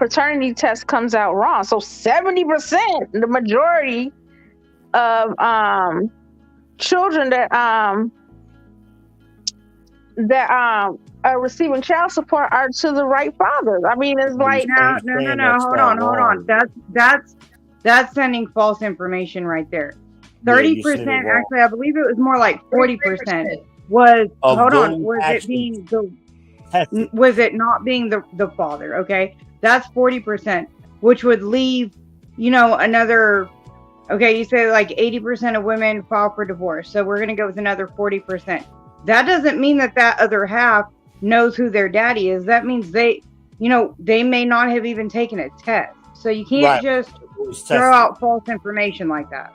paternity test comes out wrong. So 70%, the majority of children that are receiving child support are to the right fathers. I mean, it's like No. Hold on. That's sending false information right there. 30%, actually, I believe it was more like 40%. Was it not being the father? Okay, that's 40%, which would leave, another. Okay, you say like 80% of women file for divorce, so we're gonna go with another 40%. That doesn't mean that other half knows who their daddy is. That means they may not have even taken a test. So you can't just throw out false information like that.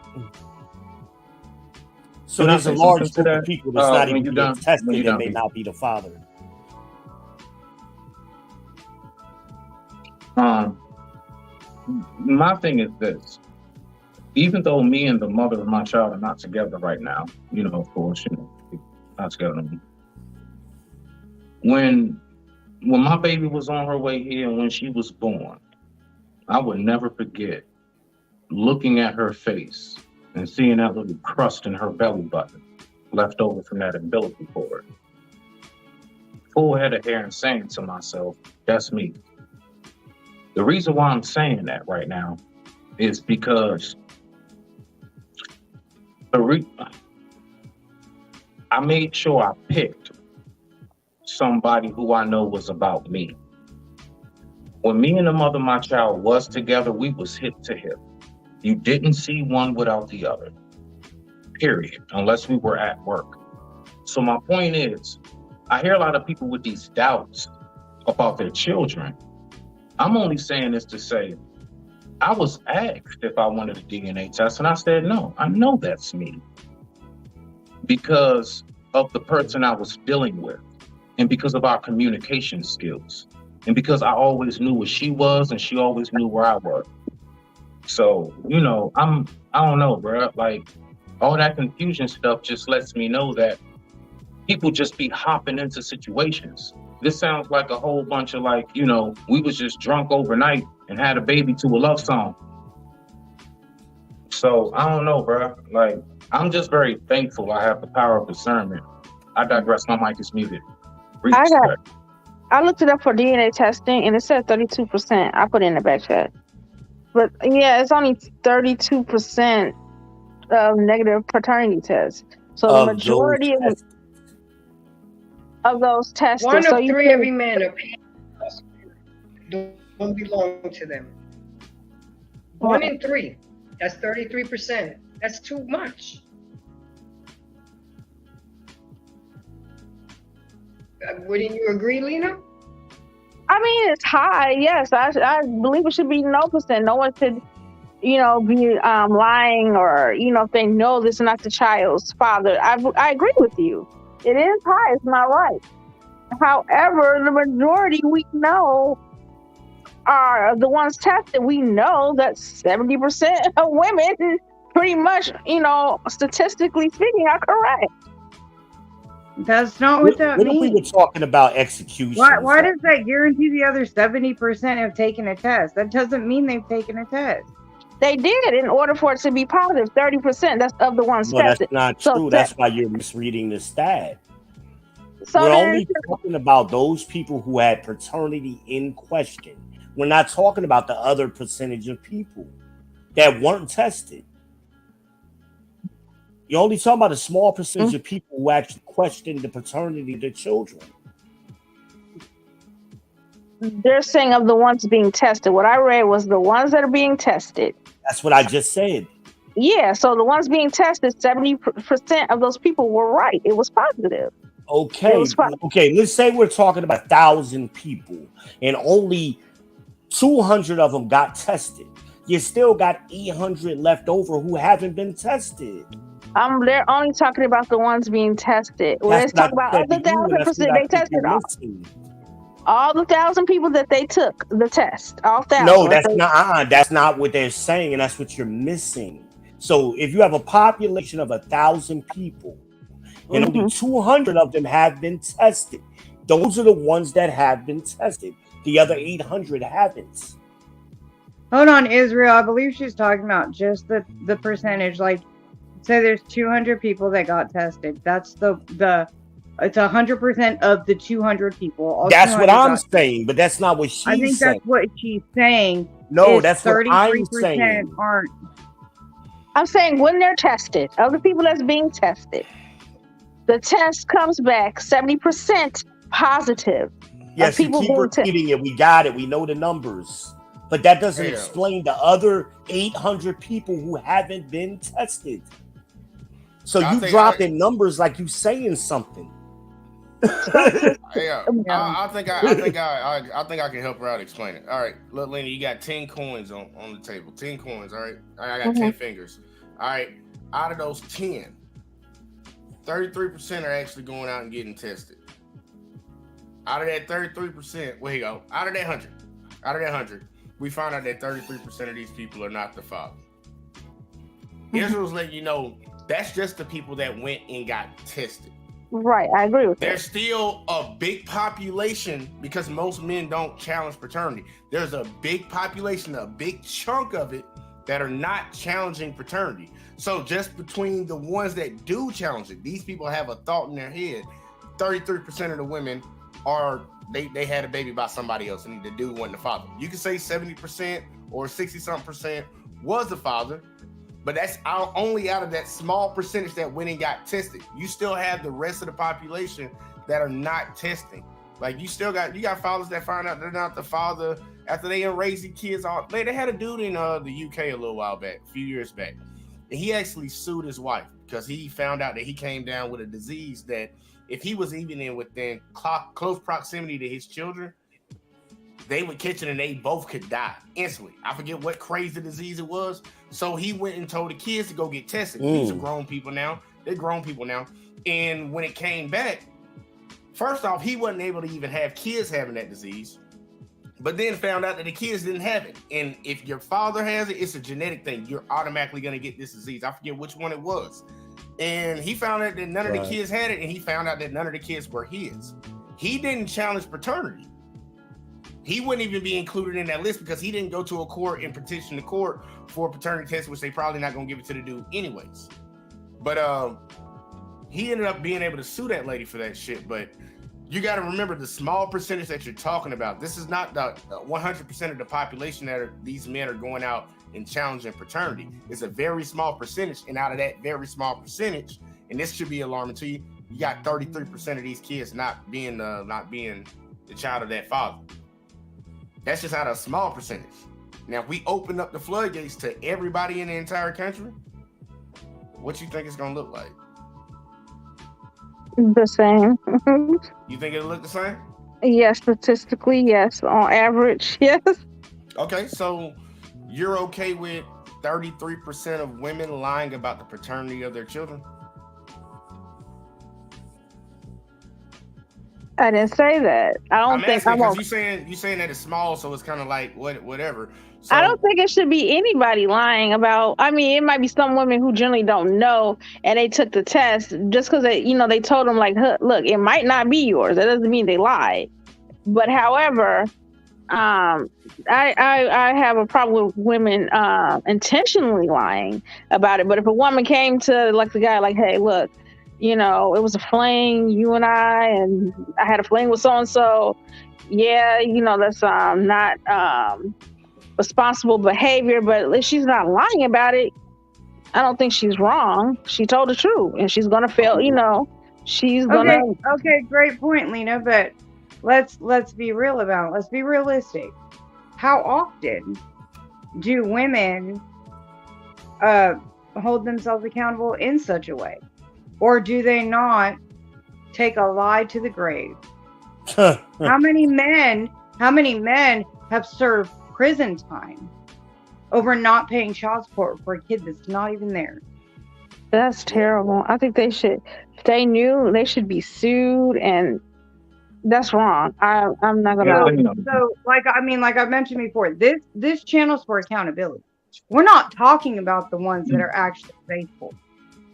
So there's a large group of people that's not even being tested and may not be the father. My thing is this. Even though me and the mother of my child are not together right now, of course, not together. When my baby was on her way here and when she was born, I would never forget looking at her face and seeing that little crust in her belly button left over from that umbilical cord. Full head of hair and saying to myself, that's me. The reason why I'm saying that right now is because I made sure I picked somebody who I know was about me. When me and the mother of my child was together, we was hip to hip. You didn't see one without the other, period, unless we were at work. So my point is, I hear a lot of people with these doubts about their children. I'm only saying this to say, I was asked if I wanted a DNA test, and I said, no, I know that's me. Because of the person I was dealing with, and because of our communication skills, and because I always knew where she was, and she always knew where I was. So, I don't know, bro. Like, all that confusion stuff just lets me know that people just be hopping into situations. This sounds like a whole bunch of we was just drunk overnight and had a baby to a love song. So I don't know, bro. Like, I'm just very thankful I have the power of discernment. I digress. My mic is muted. I looked it up for DNA testing and it said 32%. I put it in the back chat. But yeah, it's only 32% of negative paternity tests. So the majority of those tested. One of three every man don't belong to them. 1 in 3. That's 33%. That's too much. Wouldn't you agree, Lena? I mean, it's high. Yes, I believe it should be no percent. No one should, be lying or if they know this is not the child's father. I agree with you. It is high. It's not right. However, the majority we know are the ones tested. We know that 70% of women, pretty much, statistically speaking, are correct. That's not what that means. We were talking about execution. Why does that guarantee the other 70% have taken a test? That doesn't mean they've taken a test. They did in order for it to be positive. 30%. That's of the ones tested. That's not true. So that's why you're misreading the stat. So we're only talking about those people who had paternity in question. We're not talking about the other percentage of people that weren't tested. You're only talking about a small percentage of people who actually questioned the paternity of their children. They're saying of the ones being tested. What I read was the ones that are being tested. That's what I just said. Yeah, so the ones being tested, 70% of those people were right. It was positive. Okay, let's say we're talking about 1,000 people and only 200 of them got tested. You still got 800 left over who haven't been tested. They're only talking about the ones being tested. Let's talk about other 1,000% they tested all the 1,000 people that they took the test. All 1,000. No, that's not what they're saying, and that's what you're missing. So if you have a population of 1,000 people, and only 200 of them have been tested, those are the ones that have been tested. The other 800 haven't. Hold on, Israel. I believe she's talking about just the percentage. Like, say there's 200 people that got tested. That's it's 100% of the 200 people. That's what I'm saying, but that's not what she's saying. I think that's what she's saying. No, that's what I'm saying. Aren't. I'm saying when they're tested, of the people that's being tested, the test comes back 70% positive. Yes, you keep repeating it. We got it. We know the numbers. But that doesn't explain the other 800 people who haven't been tested. So you dropping numbers like you saying something. I think I can help her out explain it. All right, look, Lenny, you got 10 coins on the table. 10 coins, all right? I got 10 fingers. All right, out of those 10, 33% are actually going out and getting tested. Out of that 33%, where you go? Out of that 100, we found out that 33% of these people are not the father. Israel's letting you know that's just the people that went and got tested. Right, I agree with that. There's still a big population, because most men don't challenge paternity. There's a big population, a big chunk of it, that are not challenging paternity. So just between the ones that do challenge it, these people have a thought in their head. 33% of the women are, they had a baby by somebody else, and the dude wasn't the father. You can say 70% or 60-something% was the father, but that's only out of that small percentage that went and got tested. You still have the rest of the population that are not testing. Like you got fathers that find out they're not the father after they raised the kids. They had a dude in the UK a little while back, a few years back, and he actually sued his wife because he found out that he came down with a disease that if he was even within close proximity to his children, they would catch it and they both could die instantly. I forget what crazy disease it was. So he went and told the kids to go get tested. These are grown people now. They're grown people now. And when it came back, first off, he wasn't able to even have kids having that disease, but then found out that the kids didn't have it. And if your father has it, it's a genetic thing. You're automatically going to get this disease. I forget which one it was. And he found out that none of the kids had it, and he found out that none of the kids were his. He didn't challenge paternity. He wouldn't even be included in that list because he didn't go to a court and petition the court for a paternity test, which they probably not going to give it to the dude anyways. But he ended up being able to sue that lady for that shit. But you got to remember the small percentage that you're talking about. This is not the 100% of the population that these men are going out and challenging paternity. It's a very small percentage. And out of that very small percentage, and this should be alarming to you, you got 33% of these kids not being the child of that father. That's just out of a small percentage. Now, if we open up the floodgates to everybody in the entire country, what you think it's going to look like? The same. You think it'll look the same? Yes, statistically, yes. On average, yes. Okay, so you're okay with 33% of women lying about the paternity of their children? I didn't say that. I think because you saying that it's small, so it's kind of like whatever. So, I don't think it should be anybody lying about. I mean, it might be some women who generally don't know, and they took the test just because they told them like, look, it might not be yours. That doesn't mean they lied. But however, I have a problem with women intentionally lying about it. But if a woman came to like the guy, like, hey, look, it was a fling, you and I had a fling with so-and-so. Yeah, that's not responsible behavior, but if she's not lying about it, I don't think she's wrong. She told the truth, and she's gonna fail. She's gonna. Okay, great point, Lena. But let's be real about it. Let's be realistic. How often do women hold themselves accountable in such a way? Or do they not take a lie to the grave? How many men have served prison time over not paying child support for a kid that's not even there? That's terrible. I think they should, if they knew, they should be sued, and that's wrong. I'm not gonna. So like I mentioned before, this channel's for accountability. We're not talking about the ones that are actually faithful.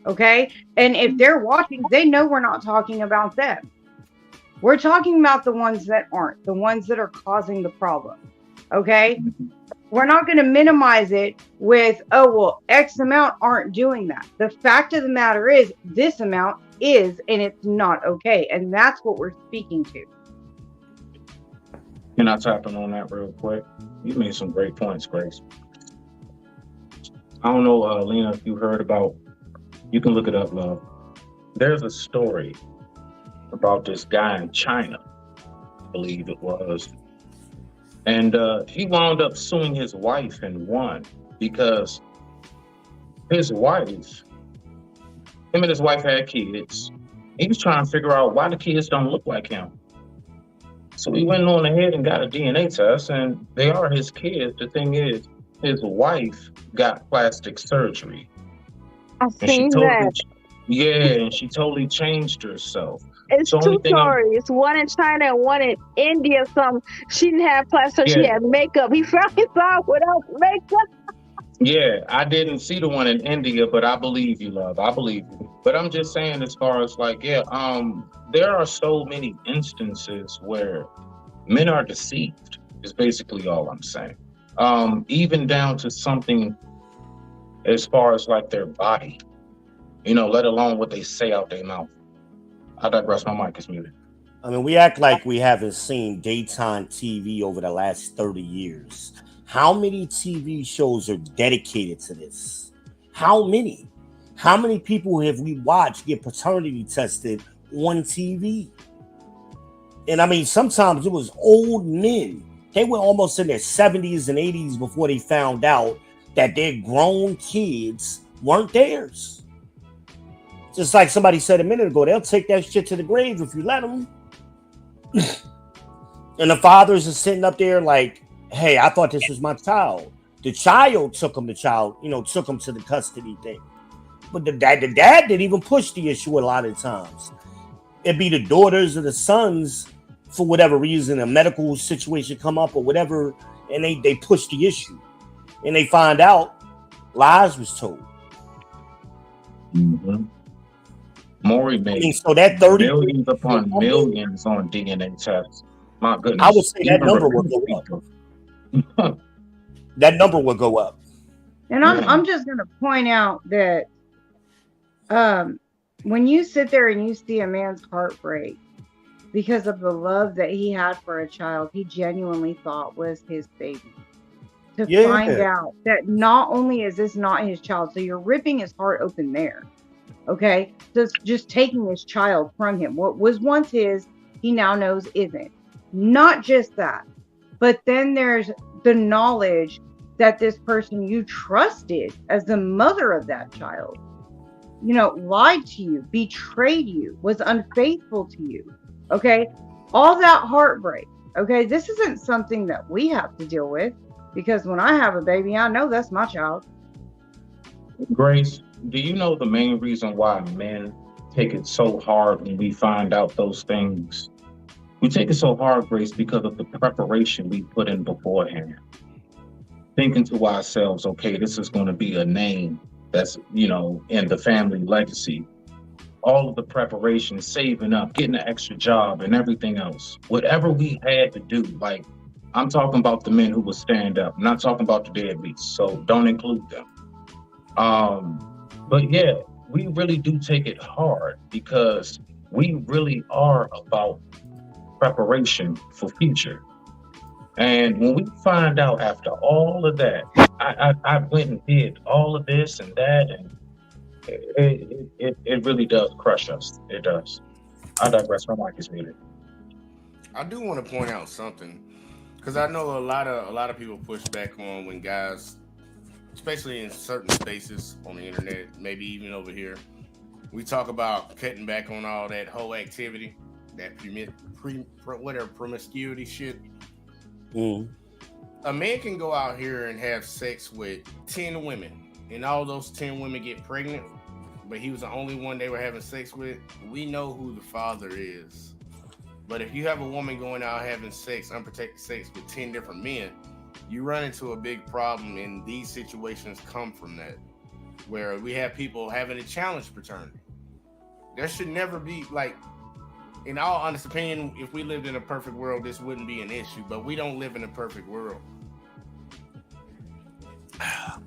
Okay, and if they're watching, they know we're not talking about them. We're talking about the ones that aren't, the ones that are causing the problem. Okay? We're not going to minimize it with, oh, well, X amount aren't doing that. The fact of the matter is, this amount is, and it's not okay. And that's what we're speaking to. Can I tap in on that real quick? You made some great points, Grace. I don't know, Lena, if you heard about, you can look it up, love. There's a story about this guy in China, I believe it was. And he wound up suing his wife and won because his wife, him and his wife had kids. He was trying to figure out why the kids don't look like him. So he went on ahead and got a DNA test, and they are his kids. The thing is, his wife got plastic surgery. I've seen that. Yeah, and she totally changed herself. It's So two only thing stories. One in China and one in India. She didn't have plastic. She Yeah. had makeup. He finally saw it without makeup. Yeah, I didn't see the one in India, but I believe you, love. I believe you. But I'm just saying, as far as like, there are so many instances where men are deceived, is basically all I'm saying. Even down to something as far as like their body, let alone what they say out their mouth. I digress. My mic is muted. I mean, we act like we haven't seen daytime TV over the last 30 years. How many TV shows are dedicated to this? How many? How many people have we watched get paternity tested on TV? And I mean, sometimes it was old men. They were almost in their 70s and 80s before they found out that their grown kids weren't theirs. Just like somebody said a minute ago, they'll take that shit to the grave if you let them. And the fathers are sitting up there like, hey, I thought this was my child. The child took him took him to the custody thing. But the dad didn't even push the issue a lot of times. It'd be the daughters or the sons, for whatever reason, a medical situation come up or whatever, and they push the issue. And they find out lies was told. Mm-hmm. Maury made so that 30 millions upon millions on DNA tests. My goodness. I would say that number would go up. That number would go up. And I'm just going to point out that when you sit there and you see a man's heart break because of the love that he had for a child he genuinely thought was his baby, to find out that not only is this not his child, so you're ripping his heart open there. Okay, so just taking his child from him. What was once his, he now knows isn't. Not just that, but then there's the knowledge that this person you trusted as the mother of that child, lied to you, betrayed you, was unfaithful to you. Okay, all that heartbreak. Okay, this isn't something that we have to deal with, because when I have a baby, I know that's my child. Grace, do you know the main reason why men take it so hard when we find out those things? We take it so hard, Grace, because of the preparation we put in beforehand. Thinking to ourselves, okay, this is going to be a name that's, in the family legacy. All of the preparation, saving up, getting an extra job and everything else. Whatever we had to do, like, I'm talking about the men who will stand up. I'm not talking about the deadbeats, so don't include them. But yeah, we really do take it hard because we really are about preparation for future. And when we find out after all of that, I went and did all of this and that, and it really does crush us. It does. I digress. My mic is muted. I do want to point out something, because I know a lot of people push back on when guys, especially in certain spaces on the internet, maybe even over here, we talk about cutting back on all that whole activity, that promiscuity shit. A man can go out here and have sex with 10 women, and all those 10 women get pregnant, but he was the only one they were having sex with. We know who the father is. But if you have a woman going out having unprotected sex with 10 different men, you run into a big problem, and these situations come from that, where we have people having to challenge paternity. There should never be, like, in all honest opinion, if we lived in a perfect world, this wouldn't be an issue. But we don't live in a perfect world. I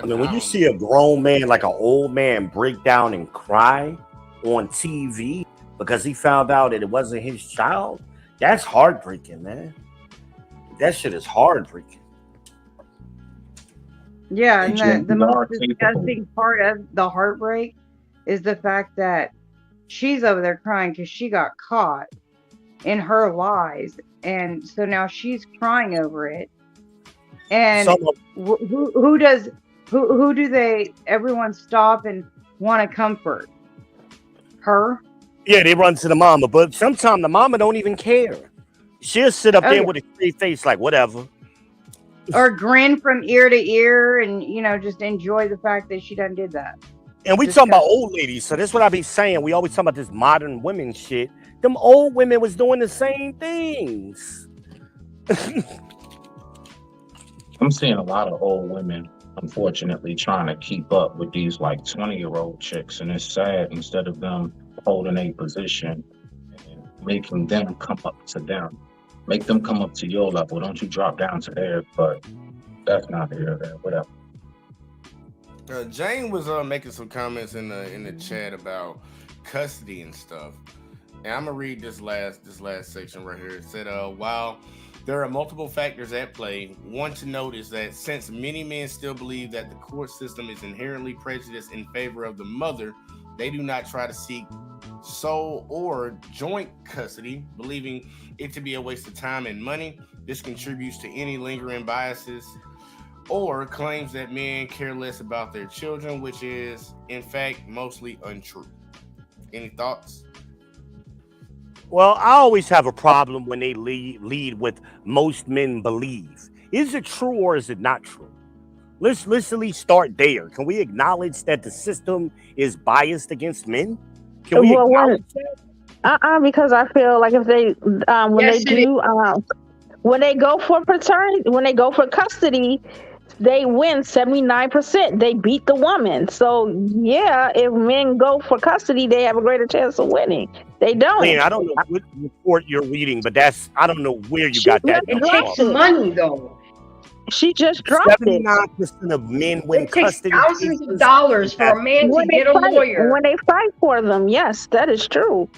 mean, when you see a grown man, like an old man, break down and cry on TV because he found out that it wasn't his child, that's heartbreaking, man. That shit is heartbreaking. Yeah, and the most disgusting part of the heartbreak is the fact that she's over there crying because she got caught in her lies, and so now she's crying over it. And who do they? Everyone stop and want to comfort her. Yeah, they run to the mama, but sometimes the mama don't even care. She'll sit up there with a straight face, like whatever. Or grin from ear to ear and, just enjoy the fact that she done did that. And we talking about old ladies, so that's what I be saying. We always talk about this modern women shit. Them old women was doing the same things. I'm seeing a lot of old women, unfortunately, trying to keep up with these like 20-year-old chicks, and it's sad. Instead of them holding a position and making them come up to them. Make them come up to your level. Don't you drop down to theirs, but that's not here or there, whatever. Jane was making some comments in the chat about custody and stuff. And I'm gonna read this last section right here. It said, while there are multiple factors at play, one to note is that since many men still believe that the court system is inherently prejudiced in favor of the mother, they do not try to seek sole or joint custody, believing it to be a waste of time and money. This contributes to any lingering biases or claims that men care less about their children, which is in fact mostly untrue. Any thoughts? Well, I always have a problem when they lead with most men believe. Is it true or is it not true? Let's at least start there. Can we acknowledge that the system is biased against men? Can we acknowledge that? Because I feel like if they when they go for paternity, when they go for custody, they win 79%. They beat the woman. So yeah, if men go for custody, they have a greater chance of winning. They don't. Man, I don't know what report you're reading, but I don't know where you got that. It takes money though. She just dropped 79% of men win custody. Thousands of dollars for a man to get a lawyer. When they fight for them, yes, that is true.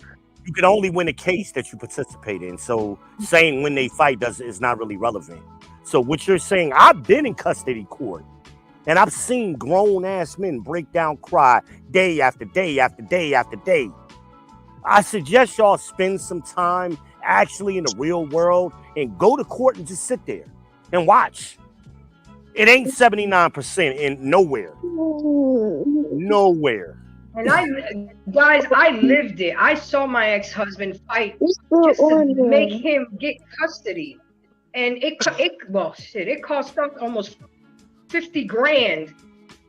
You can only win a case that you participate in. So saying when they fight is not really relevant. So what you're saying, I've been in custody court and I've seen grown ass men break down, cry day after day after day after day. I suggest y'all spend some time actually in the real world and go to court and just sit there and watch. It ain't 79% in nowhere. Nowhere. And I lived it. I saw my ex-husband fight just to make him get custody. And it cost us almost 50 grand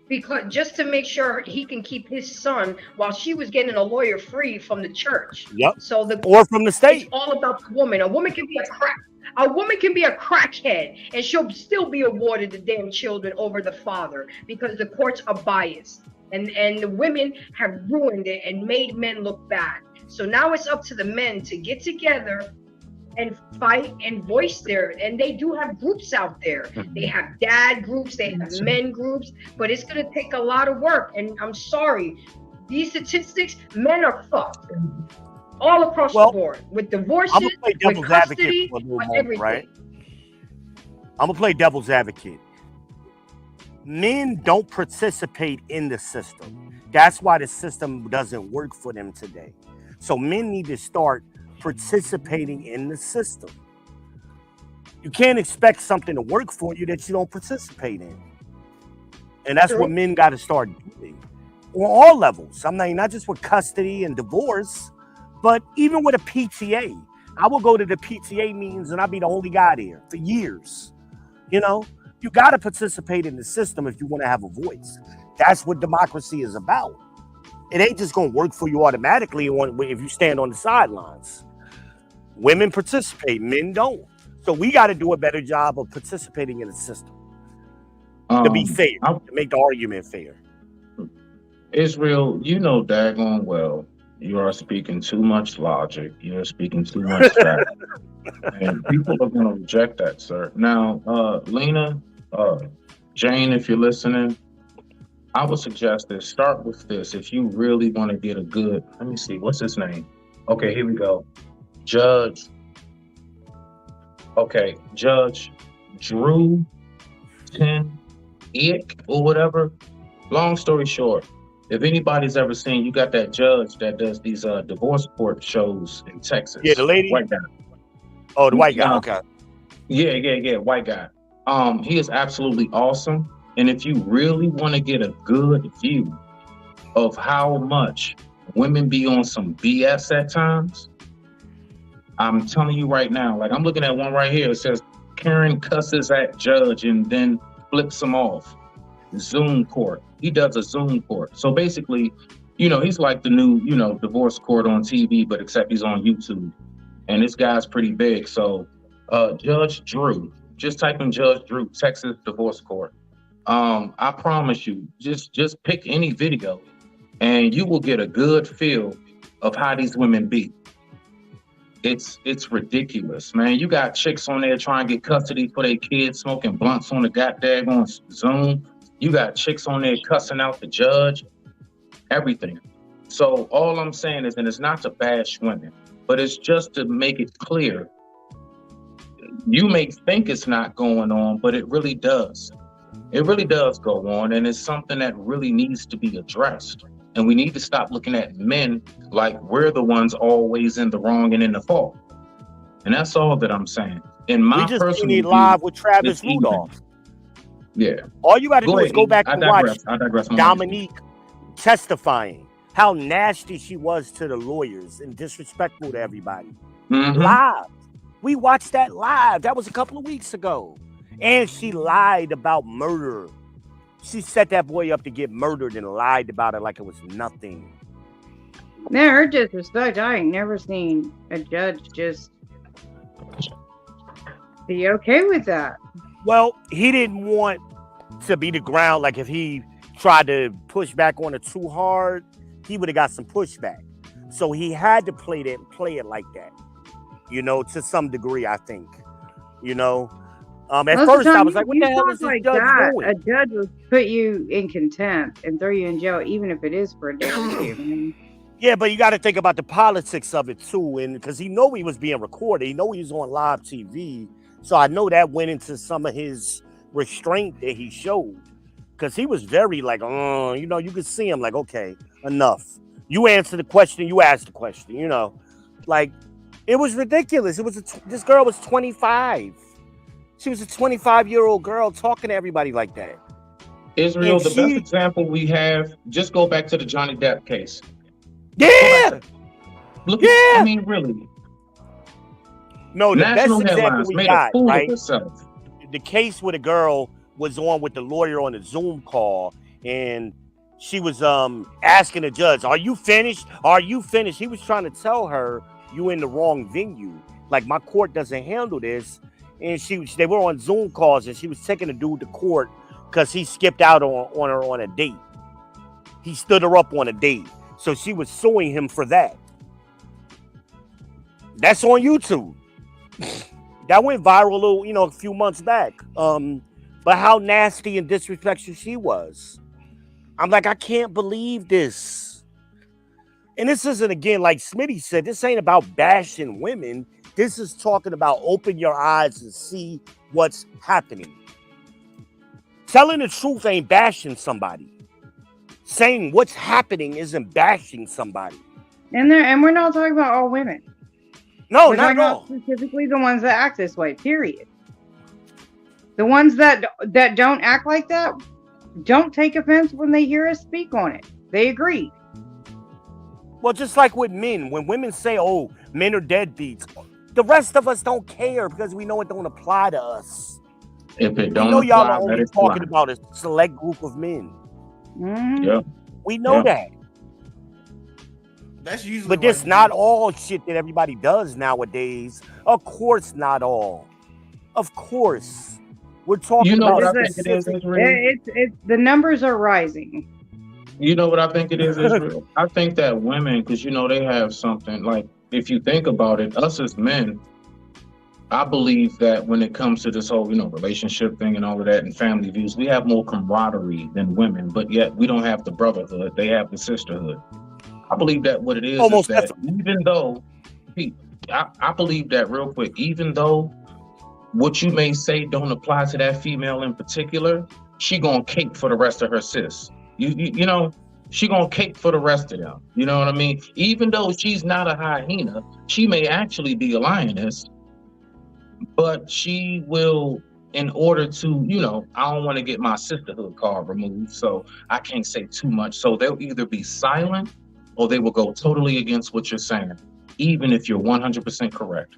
because just to make sure he can keep his son while she was getting a lawyer free from the church. Yep. So or from the state. It's all about the woman. A woman can be a crackhead and she'll still be awarded the damn children over the father because the courts are biased. And the women have ruined it and made men look bad. So now it's up to the men to get together and fight and voice and they do have groups out there. They have dad groups, they have men groups, but it's going to take a lot of work. And I'm sorry, these statistics, men are fucked all across the board with divorces, I'm gonna play devil's custody, advocate for a little with moment, everything. right? I'm gonna play devil's advocate. Men don't participate in the system. That's why the system doesn't work for them today. So men need to start participating in the system. You can't expect something to work for you that you don't participate in. And that's what men got to start doing on all levels. I'm not just with custody and divorce, but even with a PTA. I will go to the PTA meetings and I'll be the only guy there for years. You got to participate in the system if you want to have a voice. That's what democracy is about. It ain't just going to work for you automatically if you stand on the sidelines. Women participate, men don't. So we got to do a better job of participating in the system to be fair, to make the argument fair. Israel, daggone well, You are speaking too much logic. You are speaking too much fact. And people are going to reject that, sir. Now, Lena, Jane, if you're listening, I would suggest this. Start with this. If you really want to get a good, let me see, what's his name? Okay, here we go. Judge. Okay, Judge Drew Ten Ick or whatever. Long story short, if anybody's ever seen, you got that judge that does these divorce court shows in Texas. Yeah, the lady. White guy. Oh, the white guy. Okay. Yeah, white guy. He is absolutely awesome. And if you really want to get a good view of how much women be on some BS at times, I'm telling you right now, like I'm looking at one right here. It says Karen cusses at judge and then flips him off. Zoom court. He does a Zoom court. So basically, he's like the new, divorce court on TV, but except he's on YouTube. And this guy's pretty big. So Judge Drew, just type in Judge Drew, Texas divorce court. I promise you, just pick any video and you will get a good feel of how these women be. It's ridiculous, man. You got chicks on there trying to get custody for their kids, smoking blunts on the goddamn on Zoom. You got chicks on there cussing out the judge, everything. So all I'm saying is, and it's not to bash women, but it's just to make it clear. You may think it's not going on, but it really does. It really does go on, and it's something that really needs to be addressed. And we need to stop looking at men like we're the ones always in the wrong and in the fault. And that's all that I'm saying. In my personal seen it live with Travis Rudolph. Yeah. All you got to do is go back and watch Dominique testifying how nasty she was to the lawyers and disrespectful to everybody. Mm-hmm. Live. We watched that live. That was a couple of weeks ago. And she lied about murder. She set that boy up to get murdered and lied about it like it was nothing. Man, her disrespect. I ain't never seen a judge just be okay with that. Well, he didn't want to be the ground. Like if he tried to push back on it too hard, he would have got some pushback. So he had to play it like that, to some degree, I think, At first, I was like, what the hell is this judge doing? A judge will put you in contempt and throw you in jail, even if it is for a day or two. Yeah, but you got to think about the politics of it, too. And because he know he was being recorded. He know he was on live TV. So I know that went into some of his restraint that he showed. Because he was very like, you could see him like, okay, enough. You answer the question, you ask the question, Like, it was ridiculous. This girl was 25. She was a 25-year-old girl talking to everybody like that. Israel, the best example we have, just go back to the Johnny Depp case. Yeah. I mean, really. No, the National best example we got, right? The case where the girl was on with the lawyer on a Zoom call, and she was asking the judge, "Are you finished? Are you finished?" He was trying to tell her, "You in the wrong venue. Like my court doesn't handle this." And they were on Zoom calls, and she was taking the dude to court because he skipped out on her on a date. He stood her up on a date. So she was suing him for that. That's on YouTube. That went viral a few months back. But how nasty and disrespectful she was. I'm like, I can't believe this. And this isn't, again, like Smitty said, this ain't about bashing women. This is talking about open your eyes and see what's happening. Telling the truth ain't bashing somebody. Saying what's happening isn't bashing somebody. And we're not talking about all women. No, not at all. Specifically the ones that act this way, period. The ones that don't act like that don't take offense when they hear us speak on it. They agree. Well, just like with men, when women say, oh, men are deadbeats, the rest of us don't care because we know it don't apply to us. If it don't apply, y'all are only talking about a select group of men. Mm-hmm. Yeah. We know that. That's usually. But this not all shit that everybody does nowadays. Of course, not all. Of course. We're talking about it's the numbers are rising. You know what I think it is, Israel? I think that women, because they have something like, if you think about it, us as men, I believe that when it comes to this whole, relationship thing and all of that and family views, we have more camaraderie than women, but yet we don't have the brotherhood. They have the sisterhood. I believe that what it is Almost that even though, I believe that real quick, even though what you may say don't apply to that female in particular, she gonna cape for the rest of her sis. You know, she gonna cape for the rest of them. You know what I mean? Even though she's not a hyena, she may actually be a lioness, but she will, in order to, I don't want to get my sisterhood card removed, so I can't say too much. So they'll either be silent or they will go totally against what you're saying, even if you're 100% correct.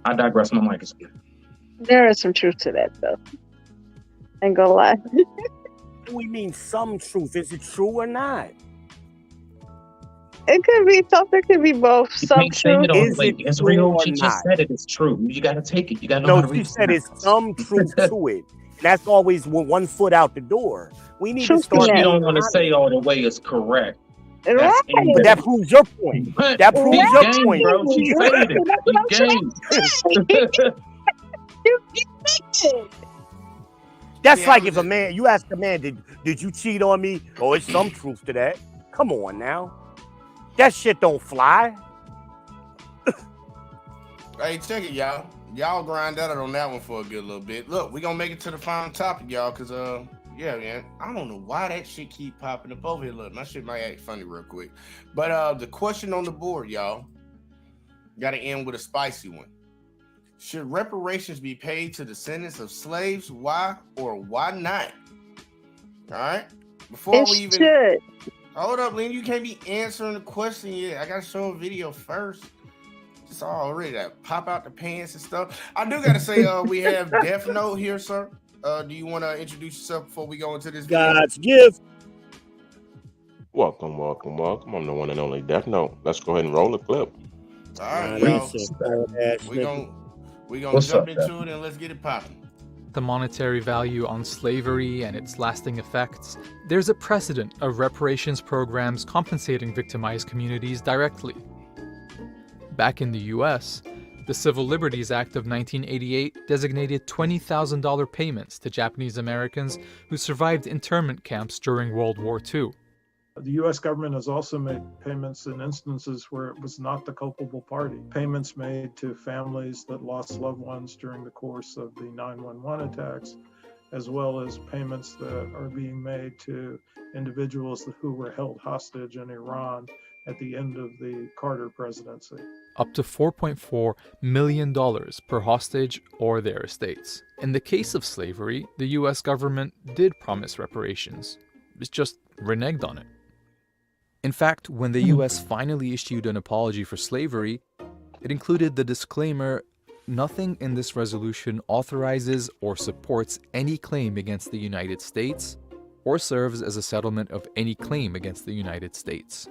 I digress. My mic is clear. There is some truth to that, though. Ain't gonna lie. We mean some truth. Is it true or not? It could be something. Could be both. Some truth. It's real. She just said it. It's true. You got to take it. You got to know how to read. She said it's some truth to it. That's always with one foot out the door. We need to start. You don't want to say all the way is correct. Right. But that proves your point. That proves your point, bro. She said it. That's like if a man, you ask a man, did you cheat on me? Oh, it's some truth to that. Come on now. That shit don't fly. Hey, check it, y'all. Y'all grind out on that one for a good little bit. Look, we're gonna make it to the final topic, y'all, because yeah, man. I don't know why that shit keep popping up over here. Look, my shit might act funny real quick. But the question on the board, y'all, gotta end with a spicy one. Should reparations be paid to descendants of slaves? Why or why not? All right. Before we even should. Hold up, Lynn. You can't be answering the question yet. I gotta show a video first. It's already that pop out the pants and stuff. I do gotta say, we have Death Note here, sir. Do you want to introduce yourself before we go into this video? God's gift. Welcome. I'm the one and only Death Note. Let's go ahead and roll the clip. All right, y'all. We're gonna jump into it and let's get it popping. The monetary value on slavery and its lasting effects, there's a precedent of reparations programs compensating victimized communities directly. Back in the US, the Civil Liberties Act of 1988 designated $20,000 payments to Japanese Americans who survived internment camps during World War II. The U.S. government has also made payments in instances where it was not the culpable party. Payments made to families that lost loved ones during the course of the 9/11 attacks, as well as payments that are being made to individuals who were held hostage in Iran at the end of the Carter presidency. Up to $4.4 million per hostage or their estates. In the case of slavery, the U.S. government did promise reparations. It's just reneged on it. In fact, when the US finally issued an apology for slavery, it included the disclaimer, "Nothing in this resolution authorizes or supports any claim against the United States or serves as a settlement of any claim against the United States."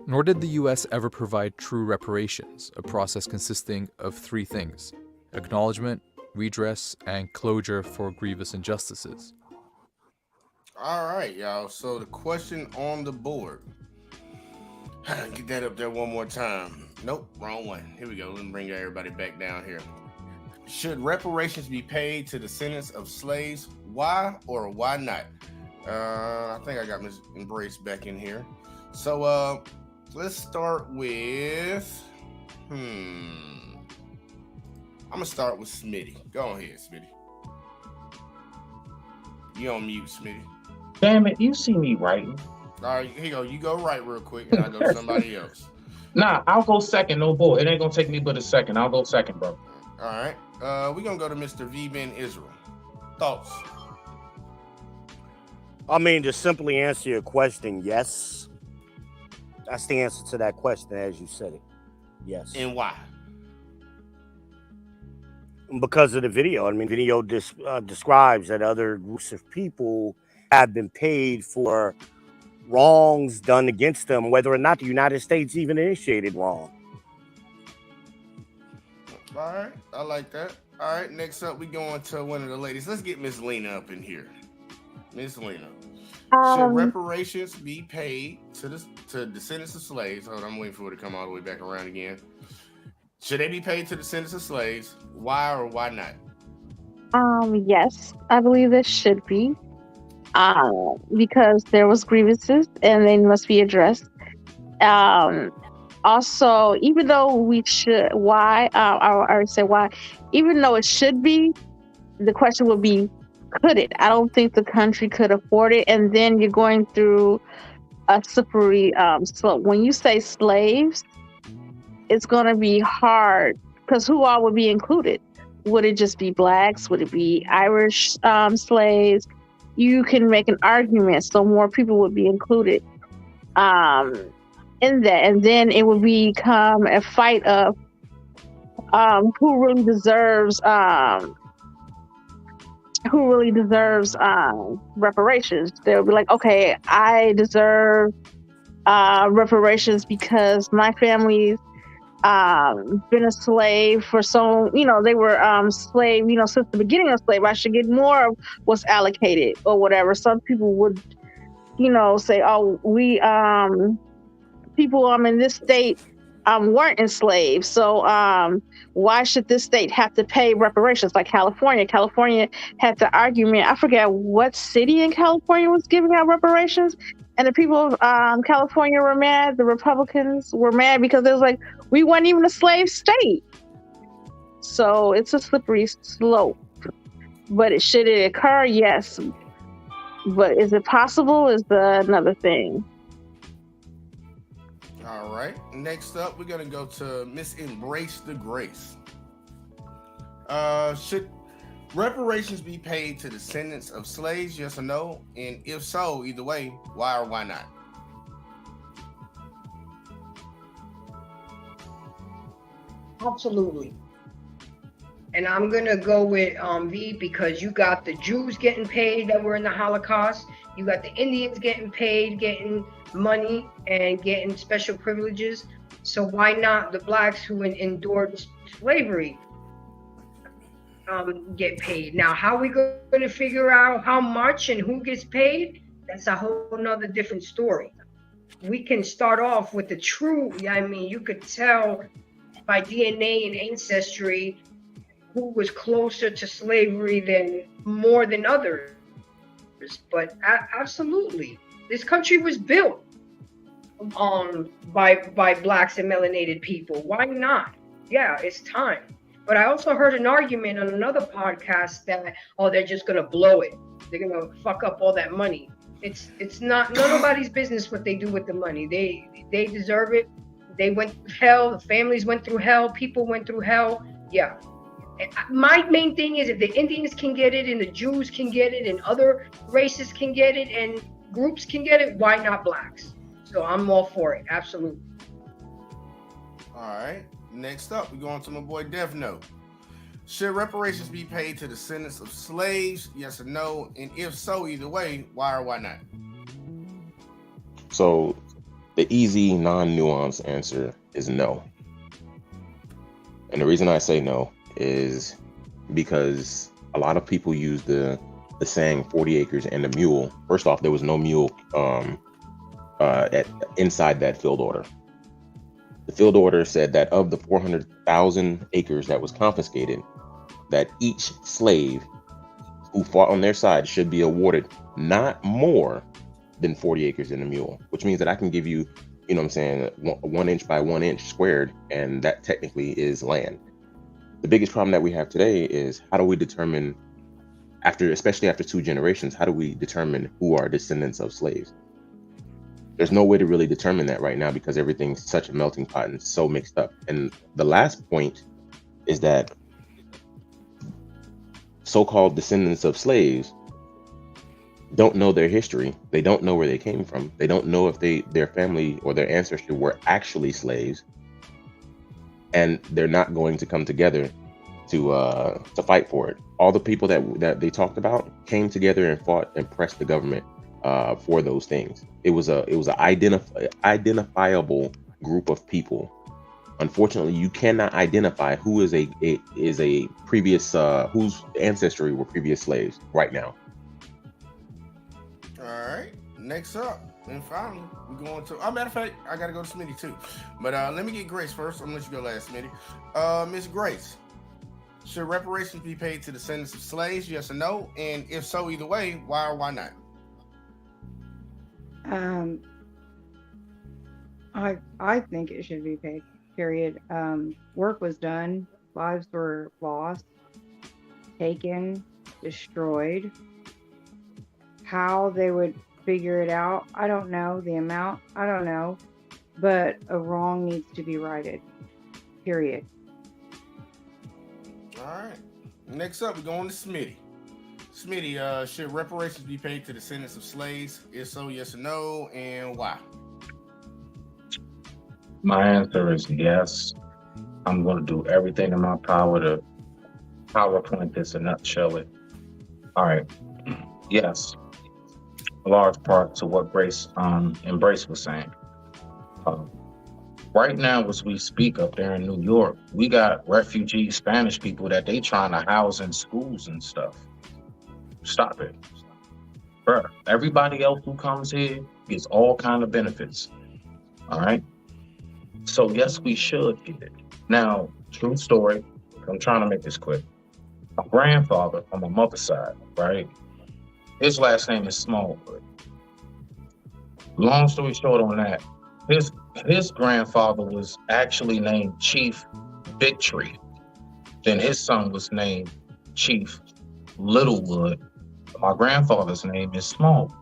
Nor did the US ever provide true reparations, a process consisting of three things: acknowledgement, redress, and closure for grievous injustices. All right, y'all. So the question on the board. Get that up there one more time. Nope, wrong one. Here we go. Let me bring everybody back down here. Should reparations be paid to descendants of slaves? Why or why not? I think I got Ms. Embrace back in here. So let's start with I'm gonna start with Smitty. Go ahead, Smitty. You on mute, Smitty. Damn it, you see me writing. All right, here you go. You go right real quick, and I'll go to somebody else. Nah, I'll go second. No boy, it ain't gonna take me but a second. I'll go second, bro. All right. We're gonna go to Mr. V. Ben Israel. Thoughts? I mean, to simply answer your question, yes. That's the answer to that question, as you said it. Yes. And why? Because of the video. I mean, video describes that other groups of people have been paid for wrongs done against them, whether or not the United States even initiated wrong. All right, I like that. All right, next up, we going to one of the ladies. Let's get Miss Lena up in here. Miss Lena. Should Um, reparations be paid to descendants of slaves? Hold on, I'm waiting for it to come all the way back around again. Should they be paid to descendants of slaves? Why or why not? yes, I believe this should be. Because there was grievances and they must be addressed. Um, Also, even though we should, why? I would say why. Even though it should be, the question would be, could it? I don't think the country could afford it. And then you're going through a slippery slope. When you say slaves, it's going to be hard because who all would be included? Would it just be blacks? Would it be Irish slaves? You can make an argument, so more people would be included in that, and then it would become a fight of who really deserves reparations. They'll be like, okay, I deserve reparations because my family's been a slave for so, they were slave, since the beginning of slavery. I should get more of what's allocated or whatever. Some people would, say, oh, we people in this state weren't enslaved, so why should this state have to pay reparations? Like California had the argument, I forget what city in California was giving out reparations, and the people of California were mad. The Republicans were mad because it was like, we weren't even a slave state. So it's a slippery slope. But should it occur? Yes. But is it possible is another thing. All right. Next up, we're gonna go to Miss Embrace the Grace. Should reparations be paid to descendants of slaves? Yes or no? And if so, either way, why or why not? Absolutely. And I'm gonna go with V, because you got the Jews getting paid that were in the Holocaust. You got the Indians getting paid, getting money and getting special privileges. So why not the blacks who endured slavery get paid? Now, how we going to figure out how much and who gets paid? That's a whole nother different story. We can start off with the true. I mean, you could tell by DNA and ancestry who was closer to slavery more than others. But absolutely, this country was built by blacks and melanated people. Why not? Yeah, it's time. But I also heard an argument on another podcast that, they're just gonna blow it. They're gonna fuck up all that money. It's not nobody's business what they do with the money. They deserve it. They went through hell. The families went through hell. People went through hell. Yeah. My main thing is, if the Indians can get it and the Jews can get it and other races can get it and groups can get it, why not blacks? So I'm all for it. Absolutely. All right. Next up, we're going to my boy Dev Note. Should reparations be paid to descendants of slaves? Yes or no? And if so, either way, why or why not? So the easy, non-nuanced answer is no. And the reason I say no is because a lot of people use the saying 40 acres and a mule. First off, there was no mule inside that field order. The field order said that of the 400,000 acres that was confiscated, that each slave who fought on their side should be awarded not more than 40 acres and a mule, which means that I can give you, 1 inch by 1 inch squared, and that technically is land. The biggest problem that we have today is, how do we determine, especially after 2 generations, how do we determine who are descendants of slaves? There's no way to really determine that right now because everything's such a melting pot and so mixed up. And the last point is that so-called descendants of slaves don't know their history. They don't know where they came from. They don't know if their family or their ancestors were actually slaves. And they're not going to come together to fight for it. All the people that they talked about came together and fought and pressed the government for those things. It was an identifiable group of people. Unfortunately, you cannot identify who is a previous whose ancestry were previous slaves right now. All right. next up, and finally, we're going to. Matter of fact, I gotta go to Smitty too. But let me get Grace first. I'm gonna let you go last, Smitty. Miss Grace, should reparations be paid to descendants of slaves? Yes or no? And if so, either way, why or why not? I think it should be paid. Period. Work was done. Lives were lost, taken, destroyed. How they would figure it out, I don't know. The amount, I don't know. But a wrong needs to be righted. Period. All right. Next up, we're going to Smitty. Smitty, should reparations be paid to descendants of slaves? If so, yes or no, and why? My answer is yes. I'm going to do everything in my power to PowerPoint this and nutshell it. All right. Yes. A large part to what Grace Embrace was saying. Right now, as we speak up there in New York, we got refugee Spanish people that they trying to house in schools and stuff. Stop it. Bruh, everybody else who comes here gets all kind of benefits. All right? So yes, we should get it. Now, true story, I'm trying to make this quick. My grandfather on my mother's side, right? His last name is Smallwood. Long story short on that, his grandfather was actually named Chief Big Tree. Then his son was named Chief Littlewood. My grandfather's name is Smallwood.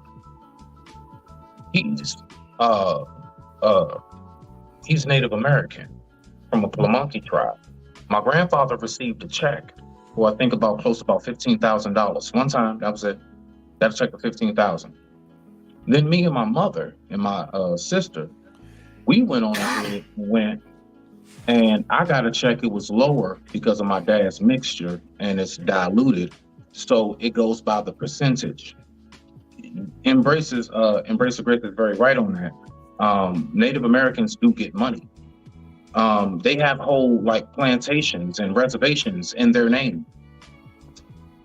He's Native American from a Pamunkey tribe. My grandfather received a check for I think about $15,000. One time, that was it. That check of $15,000. Then me and my mother and my sister, we went on ahead and I got a check. It was lower because of my dad's mixture and it's diluted, so it goes by the percentage. Embrace of Grace is very right on that. Native Americans do get money. They have whole like plantations and reservations in their name.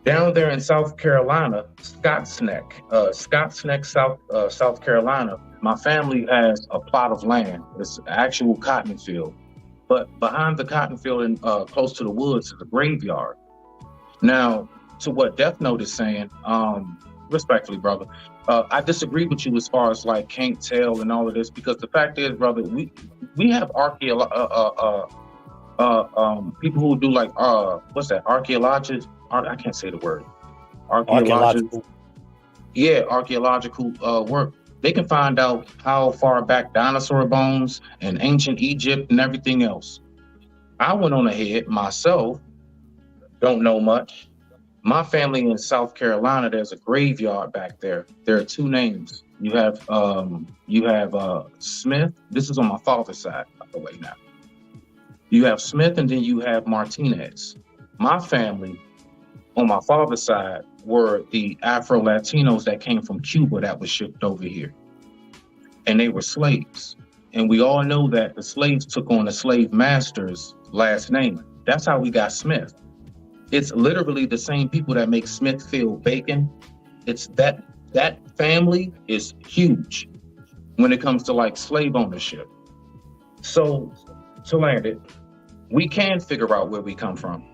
Down there in South Carolina, Scotts Neck, South Carolina, my family has a plot of land. It's an actual cotton field. But behind the cotton field and close to the woods is a graveyard. Now, to what Death Note is saying, respectfully, brother, I disagree with you as far as like can't tell and all of this, because the fact is, brother, we have people who do like what's that? I can't say the word. Archaeological. Yeah, archaeological work. They can find out how far back dinosaur bones and ancient Egypt and everything else. I went on ahead myself, don't know much. My family in South Carolina, there's a graveyard back there. There are two names. You have Smith. This is on my father's side, by the way now. You have Smith and then you have Martinez. My family on my father's side were the Afro-Latinos that came from Cuba that was shipped over here. And they were slaves. And we all know that the slaves took on the slave master's last name. That's how we got Smith. It's literally the same people that make Smithfield bacon. It's that family is huge when it comes to like slave ownership. So to land it, we can figure out where we come from.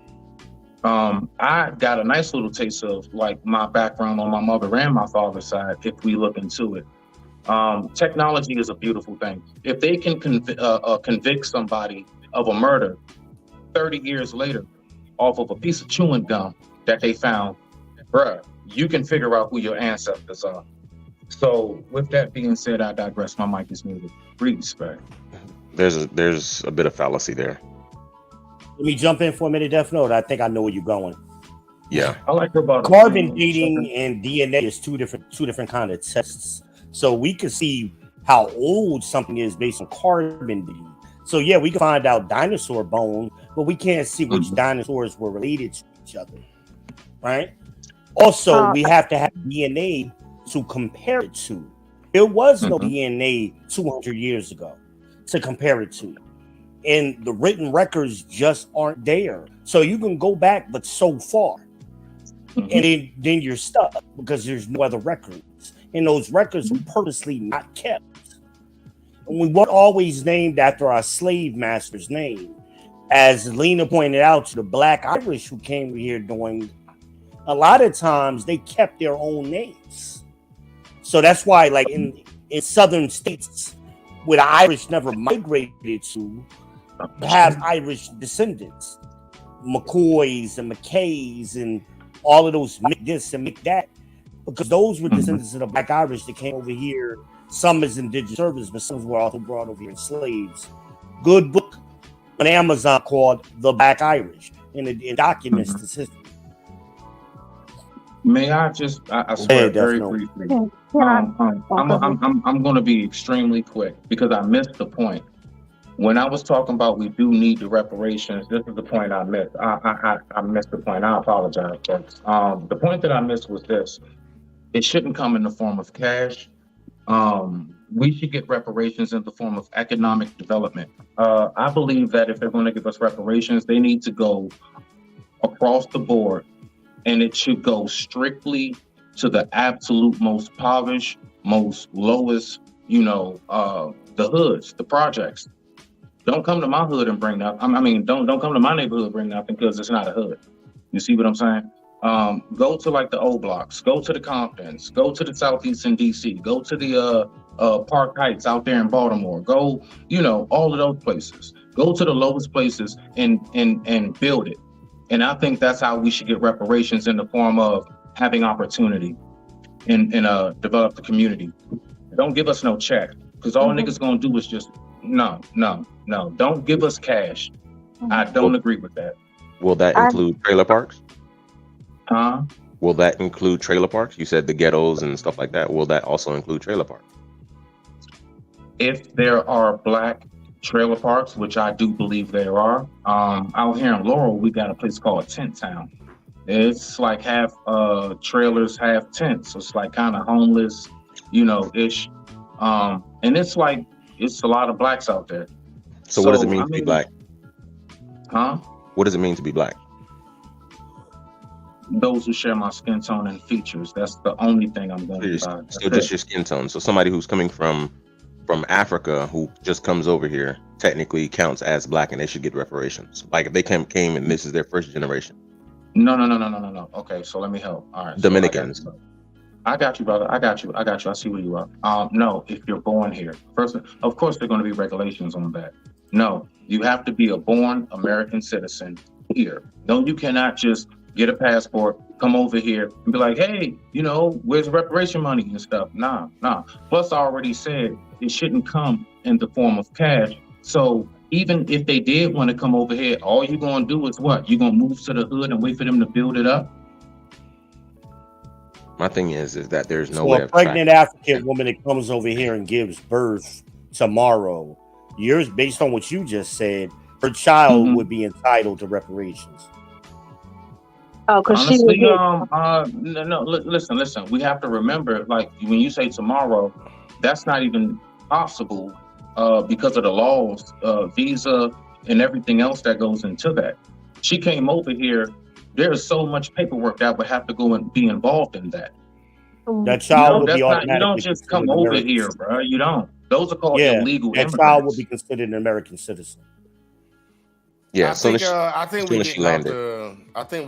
I got a nice little taste of like my background on my mother and my father's side if we look into it. Technology is a beautiful thing. If they can convict somebody of a murder 30 years later off of a piece of chewing gum that they found, bruh, you can figure out who your ancestors are. So with that being said, I digress. My mic is muted. Respect. There's a bit of fallacy there. Let me jump in for a minute, Death Note. I think I know where you're going. Yeah. I like about Carbon dating and DNA is two different kind of tests. So we can see how old something is based on carbon dating. So yeah, we can find out dinosaur bone, but we can't see which dinosaurs were related to each other, right? Also, we have to have DNA to compare it to. There was no DNA 200 years ago to compare it to. And the written records just aren't there. So you can go back, but so far. And then you're stuck because there's no other records. and those records were purposely not kept. And we weren't always named after our slave master's name. As Lena pointed out, to the Black Irish who came here doing, a lot of times they kept their own names. So that's why, like in southern states where the Irish never migrated to, have Irish descendants, McCoys and McKays and all of those make this and make that, because those were descendants of the Black Irish that came over here, some as indigent servants, but some were also brought over here as slaves. Good book on Amazon called The Black Irish, and it documents this history. May I just, I swear, very briefly. I'm going to be extremely quick because I missed the point. When I was talking about we do need the reparations, this is the point I missed. I missed the point. I apologize, folks. The point that I missed was this. It shouldn't come in the form of cash. We should get reparations in the form of economic development. I believe that if they're going to give us reparations, they need to go across the board, and it should go strictly to the absolute most impoverished, most lowest, the hoods, the projects. Don't come to my hood and bring nothing. I mean, don't come to my neighborhood and bring nothing because it's not a hood. You see what I'm saying? Go to like the O blocks, go to the Comptons, go to the Southeast in DC, go to the Park Heights out there in Baltimore, go, all of those places. Go to the lowest places and build it. And I think that's how we should get reparations, in the form of having opportunity and develop the community. Don't give us no check, because all niggas gonna do is just no. Don't give us cash. I don't agree with that. Will that include trailer parks? Huh? Will that include trailer parks? You said the ghettos and stuff like that. Will that also include trailer parks? If there are Black trailer parks, which I do believe there are, out here in Laurel, we got a place called Tent Town. It's like half trailers, half tents. So it's like kind of homeless, ish. And it's a lot of Blacks out there. So what does it mean to be Black? Huh? What does it mean to be Black? Those who share my skin tone and features. That's the only thing I'm going to buy. So just your skin tone. So somebody who's coming from Africa who just comes over here technically counts as Black, and they should get reparations. Like if they came and this is their first generation. No. Okay, so let me help. All right. Dominicans. So I got you, brother. I got you. I see where you are. No, if you're born here, first, of course, there are going to be regulations on that. No, you have to be a born American citizen here. No, you cannot just get a passport, come over here and be like, hey, where's reparation money and stuff? Nah. Plus, I already said it shouldn't come in the form of cash. So even if they did want to come over here, all you're going to do is what? You're going to move to the hood and wait for them to build it up? My thing is that there's no way a pregnant African woman that comes over here and gives birth tomorrow, based on what you just said, her child would be entitled to reparations. Oh, because she no. Listen. We have to remember, like when you say tomorrow, that's not even possible because of the laws, visa, and everything else that goes into that. She came over here. There's so much paperwork that would have to go and be involved in that. That child would be automatically. You don't just come over here, bro. You don't. Those are called illegal immigrants. That child would be considered an American citizen. Yeah, I think we're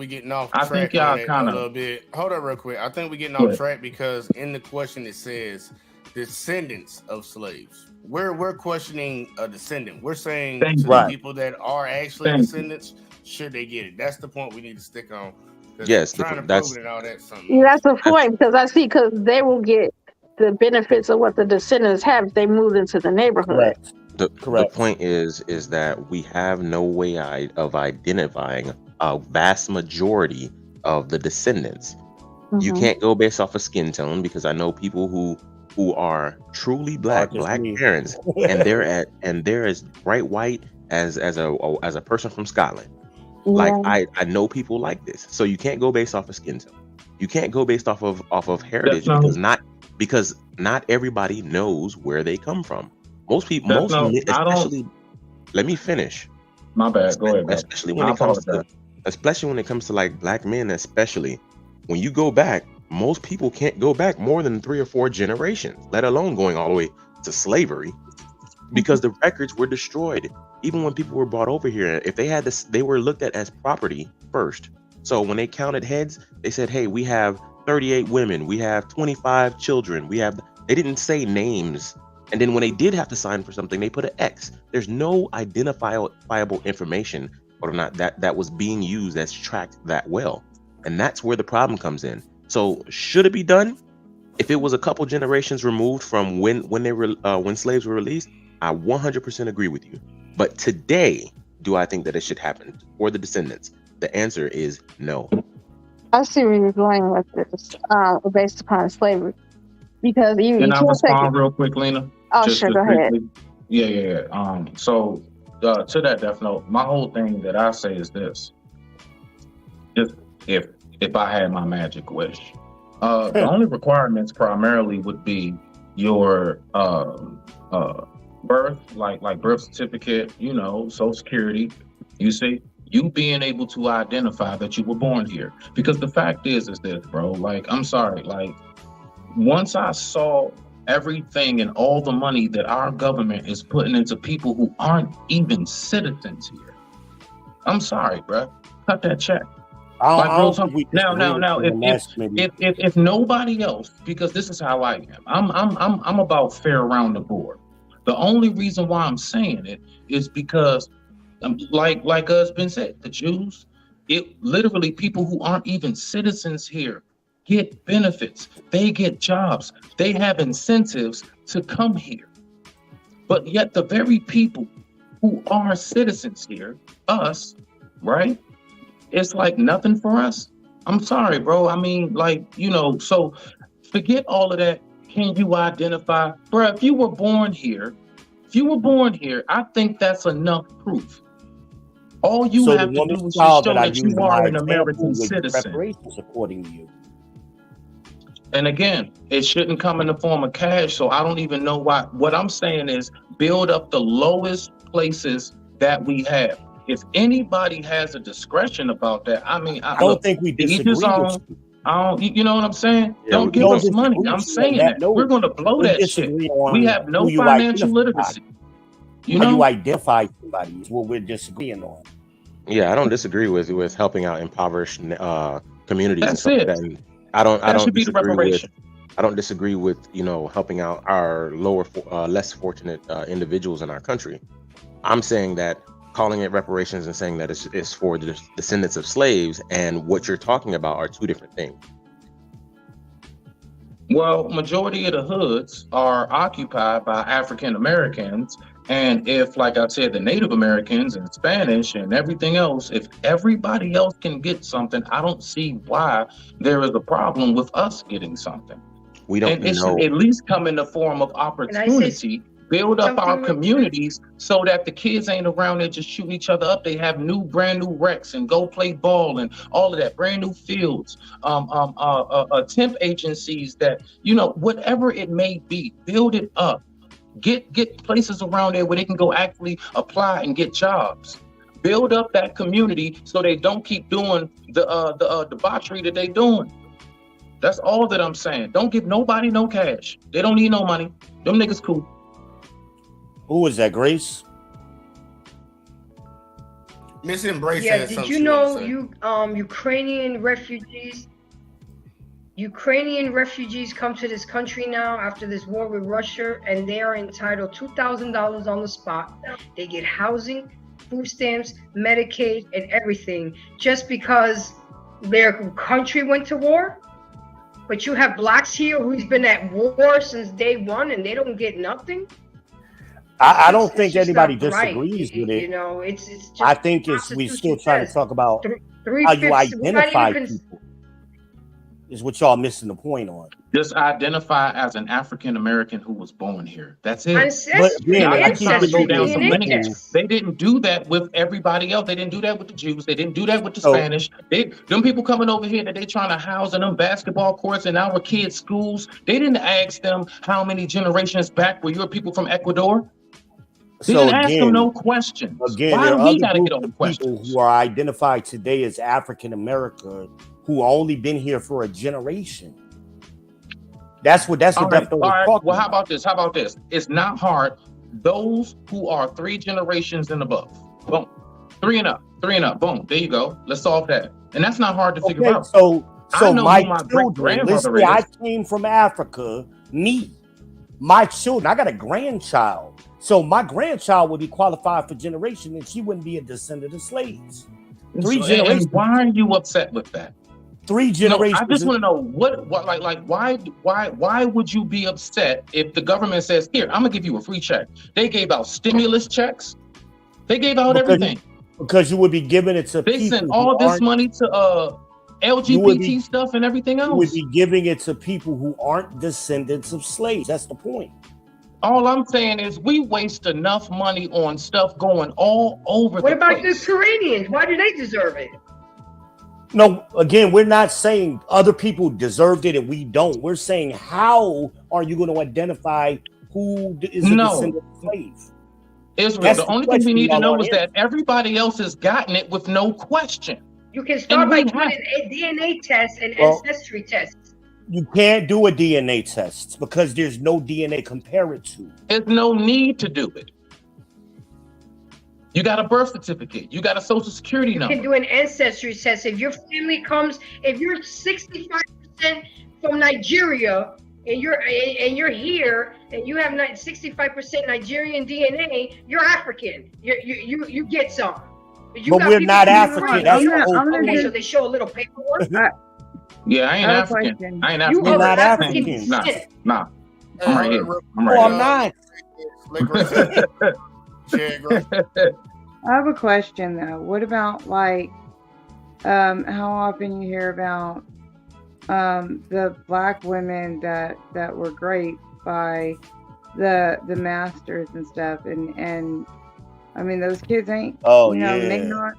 getting off track. I think y'all kind of a little bit. Hold up, real quick. I think we're getting off track because in the question it says descendants of slaves. We're questioning a descendant. We're saying to the people that are actually descendants, should they get it? That's the point we need to stick on. Yes, that's and all that. That's the point, because they will get the benefits of what the descendants have if they move into the neighborhood. Correct. The point is that we have no way of identifying a vast majority of the descendants. You can't go based off of skin tone, because I know people who are truly Black parents, and they're as bright white as a person from Scotland. Yeah. Like I know people like this. So you can't go based off of skin tone. You can't go based off of heritage, because not everybody knows where they come from. Most people, especially. Let me finish. My bad. Go ahead. Especially when it comes to like Black men, especially when you go back, most people can't go back more than 3 or 4 generations, let alone going all the way to slavery, because the records were destroyed. Even when people were brought over here, if they had this, they were looked at as property first. So when they counted heads, they said, hey, we have 38 women, we have 25 children, they didn't say names. And then when they did have to sign for something, they put an X. There's no identifiable information or not that was being used that's tracked that well. And that's where the problem comes in. So should it be done? If it was a couple generations removed from when slaves were released, I 100% agree with you. But today, do I think that it should happen for the descendants? The answer is no. I see where you're going with this, based upon slavery, because you Can I can't take respond it. real quick, Lena? Oh, sure, go ahead. Yeah. So to that death note, my whole thing that I say is this: just if I had my magic wish, the only requirements primarily would be your birth, like birth certificate, Social Security. You see, you being able to identify that you were born here. Because the fact is this, bro. Like, I'm sorry, like, once I saw everything and all the money that our government is putting into people who aren't even citizens here, I'm sorry, bro. Cut that check. Now, if nobody else, because this is how I am, I'm about fair around the board. The only reason why I'm saying it is because, like has been said, the Jews, literally people who aren't even citizens here get benefits. They get jobs. They have incentives to come here. But yet the very people who are citizens here, us, right? It's like nothing for us. I'm sorry, bro. I mean, so forget all of that. Can you identify? Bro, if you were born here, I think that's enough proof. All you have to do is just show that you are an American citizen. According to you. And again, it shouldn't come in the form of cash, so I don't even know why. What I'm saying is build up the lowest places that we have. If anybody has a discretion about that, I mean, I don't think we disagree with you. You know what I'm saying? Yeah, don't give us money. I'm saying that. We're going to blow that shit. We have no financial literacy. How you identify somebody is what we're disagreeing on. Yeah, I don't disagree with helping out impoverished communities. That's and it. stuff like that. And I don't be the reparation. I don't disagree with helping out our less fortunate individuals in our country. I'm saying that calling it reparations and saying that it's for the descendants of slaves and what you're talking about are two different things. Well, majority of the hoods are occupied by African Americans. And if, like I said, the Native Americans and Spanish and everything else, if everybody else can get something, I don't see why there is a problem with us getting something. We don't and it should at least come in the form of opportunity. Build up our communities so that the kids ain't around there just shooting each other up. They have brand new recs and go play ball and all of that, brand new fields, temp agencies that, whatever it may be, build it up. Get places around there where they can go actually apply and get jobs. Build up that community so they don't keep doing the debauchery that they doing. That's all that I'm saying. Don't give nobody no cash. They don't need no money. Them niggas cool. Who is that, Grace? Miss Embrace. Yeah, did you know Ukrainian refugees come to this country now after this war with Russia, and they are entitled $2,000 on the spot. They get housing, food stamps, Medicaid, and everything just because their country went to war. But you have blacks here who's been at war since day one, and they don't get nothing. I don't think anybody disagrees with it. It's just I think we still trying to talk about how you identify people. Is what y'all missing the point on. Just identify as an African American who was born here. That's it. They didn't do that with everybody else. They didn't do that with the Jews. They didn't do that with the Spanish. Them people coming over here that they trying to house in them basketball courts in our kids' schools. They didn't ask them how many generations back were your people from Ecuador. They didn't ask them no questions. Again, why there do are we got to get all the people questions? who are identified today as African American who only been here for a generation. That's what All right, Defton all was right. talking Well, how about. about this? How about this? It's not hard. Those who are 3 generations and above, boom, 3 and up, boom. There you go. Let's solve that. And that's not hard to figure Okay, out. so I know my who my children, let's great-grandmother say I is. came from Africa, my children, I got a grandchild. So my grandchild would be qualified for generation and she wouldn't be a descendant of slaves. 3 generations. And why are you upset with that? 3 No, generations. I just want to know what why would you be upset if the government says, here, I'm gonna give you a free check? They gave out stimulus checks. They gave out everything. Because you would be giving it to They people sent all who this money to LGBT stuff and everything You would else. be giving it to people who aren't descendants of slaves. That's the point. All I'm saying is we waste enough money on stuff going all over What the about place. the Turanians? Why do they deserve it? No, again, we're not saying other people deserved it and we don't. We're saying, how are you going to identify who is a descendant of slave? Israel, That's the the only thing we question need to y'all know are is in. that everybody else has gotten it with no question. You can start And by we doing have- a DNA test and Well- ancestry tests. You can't do a DNA test because there's no DNA to compare it to. There's no need to do it. You got a birth certificate. You got a social security You number. can do an ancestry test. If your family comes, if you're 65% from Nigeria and you're here and you have 65% Nigerian DNA, you're African. You get some. You But got we're people not from African. Ukraine. That's I'm the whole gonna Okay, point. so they show a little paperwork. Yeah, I ain't I have a African. question. I ain't You African. You're are not African African. Nah, descent. nah. I'm right here. I'm No, right I'm here. not. I have a question though. What about like how often you hear about the black women that were raped by the masters and stuff, and I mean those kids ain't may not,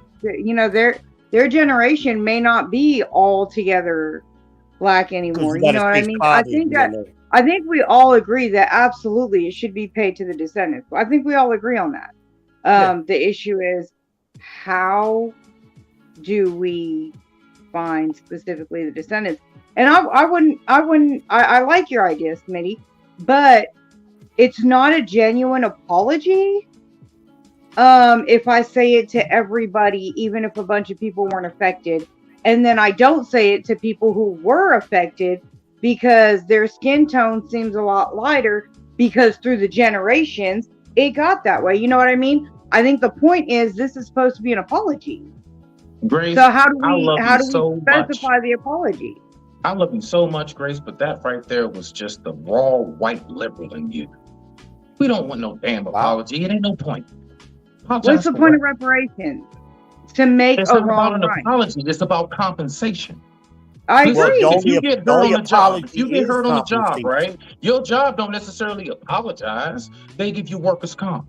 their generation may not be altogether black anymore. You know what I mean? I think we all agree that absolutely it should be paid to the descendants. I think we all agree on that. The issue is, how do we find specifically the descendants? And I like your idea, Smitty, but it's not a genuine apology if I say it to everybody, even if a bunch of people weren't affected, and then I don't say it to people who were affected because their skin tone seems a lot lighter because through the generations it got that way. You know what I mean? I think the point is this is supposed to be an apology. Grace, So how do I we love you so specify the apology? I love you so much, Grace, but that right there was just the raw white liberal in you. We don't want no damn apology. It ain't no point. What's the point of reparations? To make It's a not about wrong an right. apology. It's about compensation. I Listen, agree. if you get hurt on the job, if you get hurt on the job, compensation. right? Your job don't necessarily apologize. They give you workers' comp.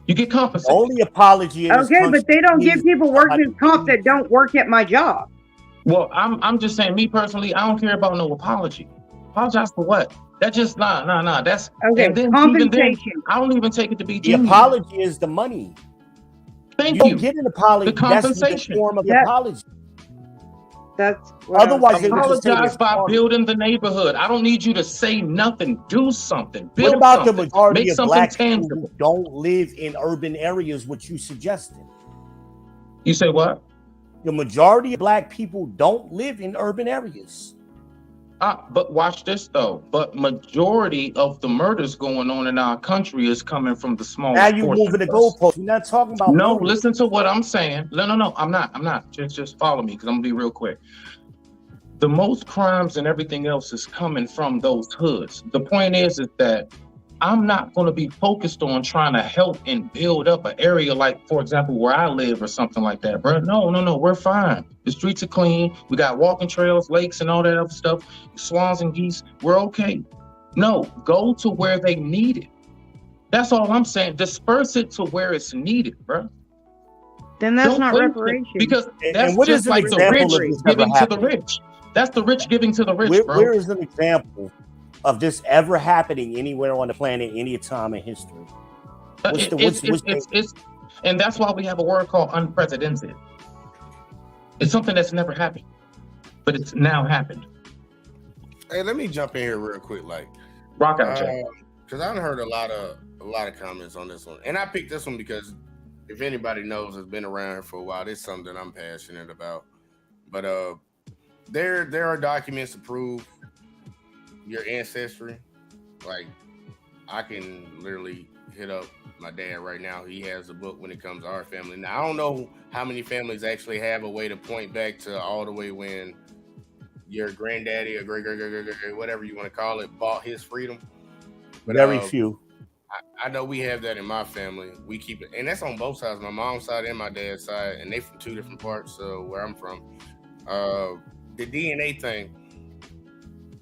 You get compensated. Only apology in this Okay, but they don't country give is people workers' comp that don't work at my job. Well, I'm just saying, me personally, I don't care about no apology. Apologize for what? That's just nah. That's Okay, and then, compensation. Even then, I don't even take it to be The genuine. apology is the money. Thank You you. get an apology. The compensation. That's the form of Yeah. apology. That's what Otherwise, I'm they would just say Apologize it's by wrong. building the neighborhood. I don't need you to say nothing. Do something. Build What about something. the majority Make of something black people tangible. who don't live in urban areas, which you suggested? You say what? The majority of black people don't live in urban areas. But watch this though. But majority of the murders going on in our country is coming from the small. Now you're moving the goalposts. We're not talking about No, murder. listen to what I'm saying. No, I'm not. Just follow me, because I'm gonna be real quick. The most crimes and everything else is coming from those hoods. The point is that I'm not going to be focused on trying to help and build up an area like, for example, where I live or something like that, bro. No, we're fine. The streets are clean. We got walking trails, lakes, and all that other stuff. Swans and geese. We're okay. No, go to where they need it. That's all I'm saying. Disperse it to where it's needed, bro. Then that's Don't not waste it, reparations. because that's And what is just an like the example rich of this ever giving to the happening? rich. That's the rich giving to the rich, bro. Where is an example of this ever happening anywhere on the planet, any time in history? And that's why we have a word called unprecedented. It's something that's never happened, but it's now happened. Hey, let me jump in here real quick, like, Rock out, Jay. because I've heard a lot of comments on this one, and I picked this one because if anybody knows, has been around here for a while, it's something that I'm passionate about. But there are documents to prove your ancestry. Like, I can literally hit up my dad right now. He has a book when it comes to our family. Now, I don't know how many families actually have a way to point back to all the way when your granddaddy or great, whatever you want to call it, bought his freedom. But Very few. I know we have that in my family. We keep it, and that's on both sides, my mom's side and my dad's side, and they from two different parts. So where I'm from, the DNA thing,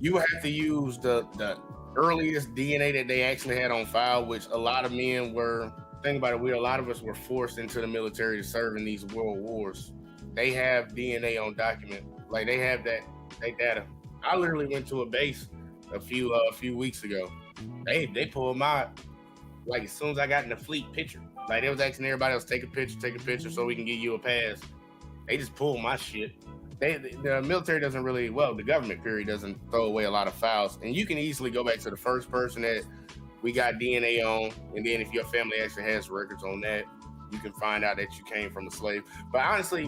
you have to use the earliest DNA that they actually had on file, which a lot of men were. Think about it, a lot of us were forced into the military to serve in these world wars. They have DNA on document, like they have that data. I literally went to a base a few weeks ago. They pulled my, like, as soon as I got in the fleet picture, like they was asking everybody else take a picture so we can give you a pass. They just pulled my shit. The military doesn't really, well, the government period doesn't throw away a lot of files, and you can easily go back to the first person that we got DNA on, and then if your family actually has records on that, you can find out that you came from a slave. But honestly,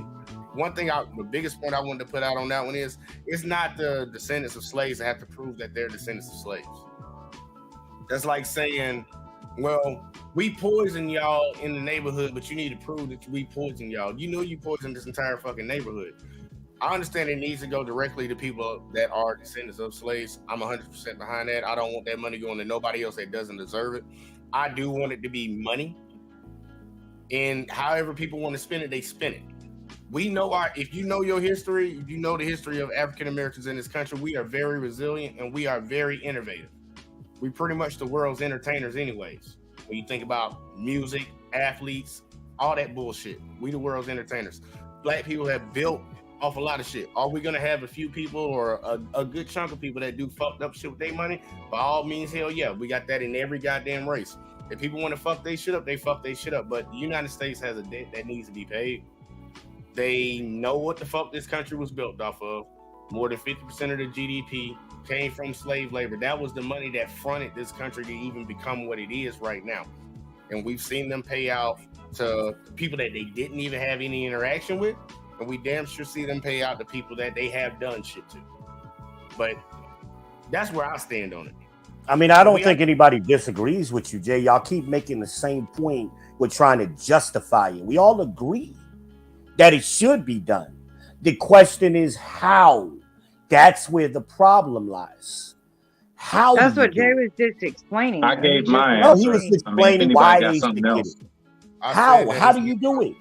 one thing, the biggest point I wanted to put out on that one is, it's not the descendants of slaves that have to prove that they're descendants of slaves. That's like saying, well, we poisoned y'all in the neighborhood, but you need to prove that we poisoned y'all. You know you poisoned this entire fucking neighborhood. I understand it needs to go directly to people that are descendants of slaves. I'm 100% behind that. I don't want that money going to nobody else that doesn't deserve it. I do want it to be money. And however people want to spend it, they spend it. We know if you know your history, if you know the history of African Americans in this country, we are very resilient and we are very innovative. We pretty much the world's entertainers anyways. When you think about music, athletes, all that bullshit, we the world's entertainers. Black people have built off a lot of shit. Are we gonna have a few people or a good chunk of people that do fucked up shit with their money? By all means, hell yeah, we got that in every goddamn race. If people want to fuck their shit up, they fuck their shit up. But the United States has a debt that needs to be paid. They know what the fuck this country was built off of. More than 50% of the GDP came from slave labor. That was the money that fronted this country to even become what it is right now. And we've seen them pay out to people that they didn't even have any interaction with. And we damn sure see them pay out to people that they have done shit to. But that's where I stand on it. I mean, I don't think anybody disagrees with you, Jay. Y'all keep making the same point. We're trying to justify it. We all agree that it should be done. The question is how. That's where the problem lies. How? That's what Jay was just explaining. I gave my answer. answer. He was explaining why they should get it. How do you do it?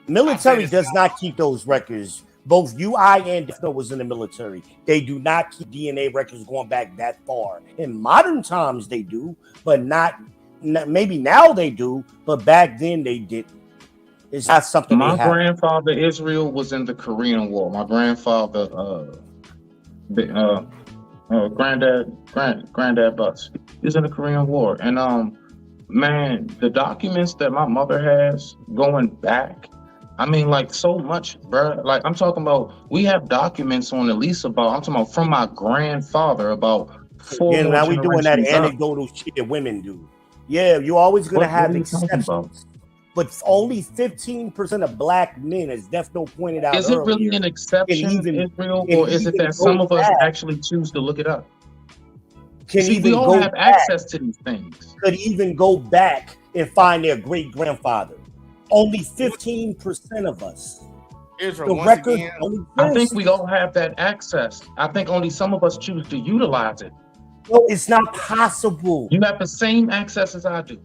Military does not keep those records. Both you, I, and Defno was in the military. They do not keep DNA records going back that far. In modern times, they do, but not. Maybe now they do, but back then they didn't. It's not something. My grandfather Israel was in the Korean War. My grandfather, granddad Butts, is in the Korean War, and man, the documents that my mother has going back. I mean, like, so much, bro. Like, I'm talking about, we have documents on at least about, I'm talking about from my grandfather about 4 Yeah, now we doing that anecdotal shit that women do. Yeah, you're always going to have exceptions. But only 15% of black men, as Defno pointed out earlier. Is it really an exception, Israel, or is it that some of us actually choose to look it up? We all have access to these things. Could even go back and find their great-grandfather. Only 15% of us. Israel, the record. I think we all have that access. I think only some of us choose to utilize it. No, it's not possible. You have the same access as I do.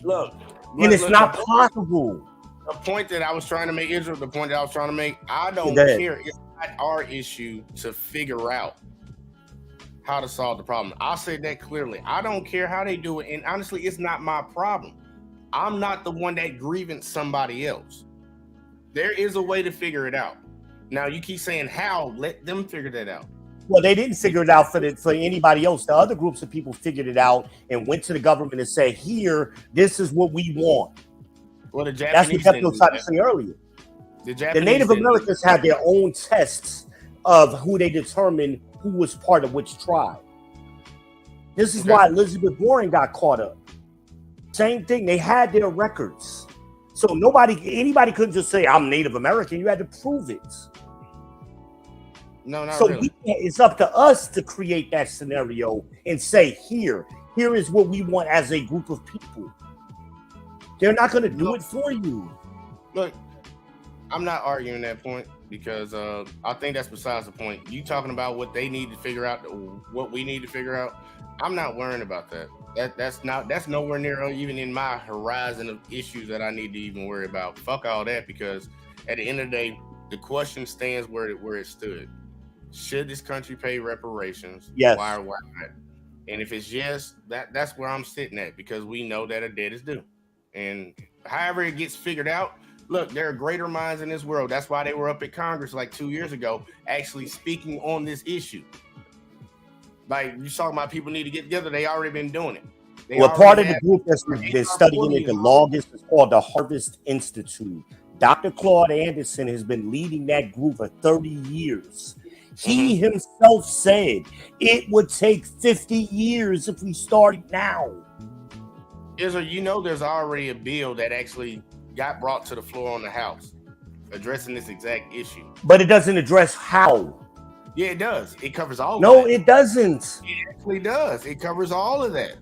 Look, it's not possible. The point that I was trying to make, Israel, the point that I was trying to make, I don't care. It's not our issue to figure out how to solve the problem. I'll say that clearly. I don't care how they do it. And honestly, it's not my problem. I'm not the one that grievance somebody else. There is a way to figure it out. Now you keep saying how, let them figure that out. Well, they didn't figure it out for anybody else. The other groups of people figured it out and went to the government and said, here, this is what we want. Well, the Japanese that's what Defno tried to say earlier. The The Native didn't. Americans had their own tests of who they determined who was part of which tribe. This is Okay. why Elizabeth Warren got caught up. Same thing. They had their records. So anybody couldn't just say, I'm Native American. You had to prove it. No, not So really. it's up to us to create that scenario and say, here is what we want as a group of people. They're not going to do it for you. Look, I'm not arguing that point because I think that's besides the point. You talking about what they need to figure out, what we need to figure out. I'm not worrying about that. That's nowhere near even in my horizon of issues that I need to even worry about. Fuck all that, because at the end of the day, the question stands where it stood. Should this country pay reparations? Yes. Why or why not? And if it's yes, that's where I'm sitting at, because we know that a debt is due. And however it gets figured out, look, there are greater minds in this world. That's why they were up at Congress like 2 years ago, actually speaking on this issue. Like, you talking about people need to get together. They already been doing it. Well, part of the group that's been studying it the longest is called the Harvest Institute. Dr. Claude Anderson has been leading that group for 30 years. He himself said it would take 50 years if we started now. There's already a bill that actually got brought to the floor on the House addressing this exact issue. But it doesn't address how. Yeah, it does. It covers all No, of that. it doesn't. It actually does. It covers all of that.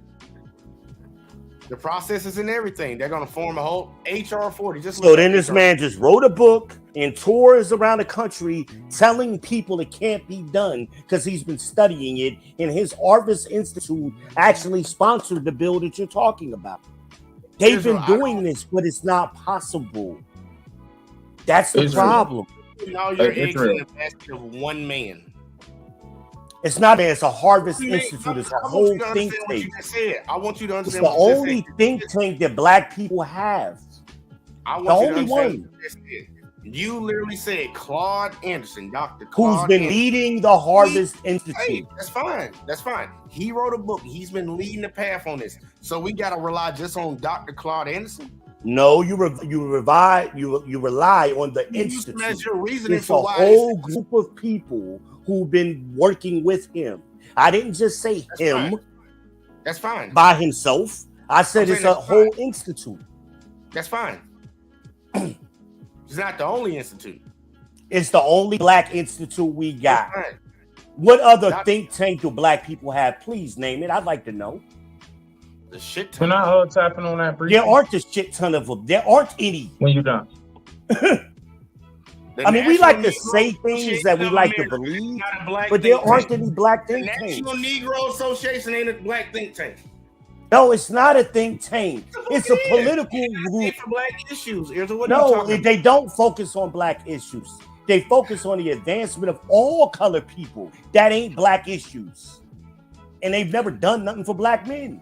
The processes and everything. They're going to form a whole HR 40. So then this man just wrote a book and tours around the country telling people it can't be done because he's been studying it, and his Harvest Institute actually sponsored the bill that you're talking about. They've been doing this, but it's not possible. That's the problem. All your eggs in the basket of one man. It's not, man. It's a Harvest Institute. It's a whole think tank. I want you to It's understand the only think tank that Black people have. I want The you to only understand one. what this is. You literally said Claude Anderson, Dr. Who's Claude been Anderson. leading the Harvest Institute. Hey, that's fine. That's fine. He wrote a book. He's been leading the path on this. So we got to rely just on Dr. Claude Anderson? No, you rely on the institute. That's your reasoning It's for a why whole group of people who've been working with him. I didn't just say him That's fine. by himself. I said I'm it's saying a that's whole fine. institute. That's fine. It's not the only institute. It's the only Black institute we got. That's fine. What other think tank do Black people have? Please name it. I'd like to know. The shit ton. Can I tap in on that briefly? There aren't a shit ton of them. There aren't any. When you're done. I mean, we like to say things that we like to believe, but there aren't any Black The think tanks. National Negro Association ain't a Black think tank. No, it's not a think tank. It's a political group. For Black issues. Here's what I'm No, talking about. they don't focus on Black issues. They focus on the advancement of all colored people. That ain't Black issues. And they've never done nothing for Black men.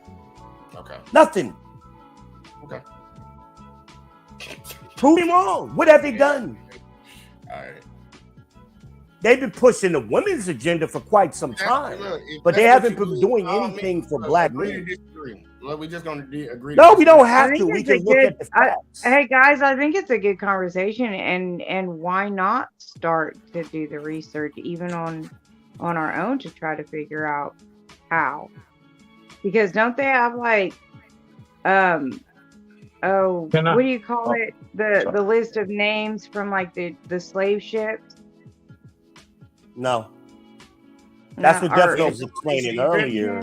Okay. Nothing. Okay. Prove me wrong. What have they done? All right. They've been pushing the women's agenda for quite some time, Look, if but they that's haven't what you been do, doing I mean, anything for look, Black agree to men. disagree. Look, we're just going to agree. No, to we don't disagree. have I to. think We it's a can look good. at the facts. Hey guys, I think it's a good conversation, and why not start to do the research even on our own to try to figure out how? Because don't they have like what do you call it? The list of names from like the slave ships? No. That's what Jeff was Or- explaining earlier.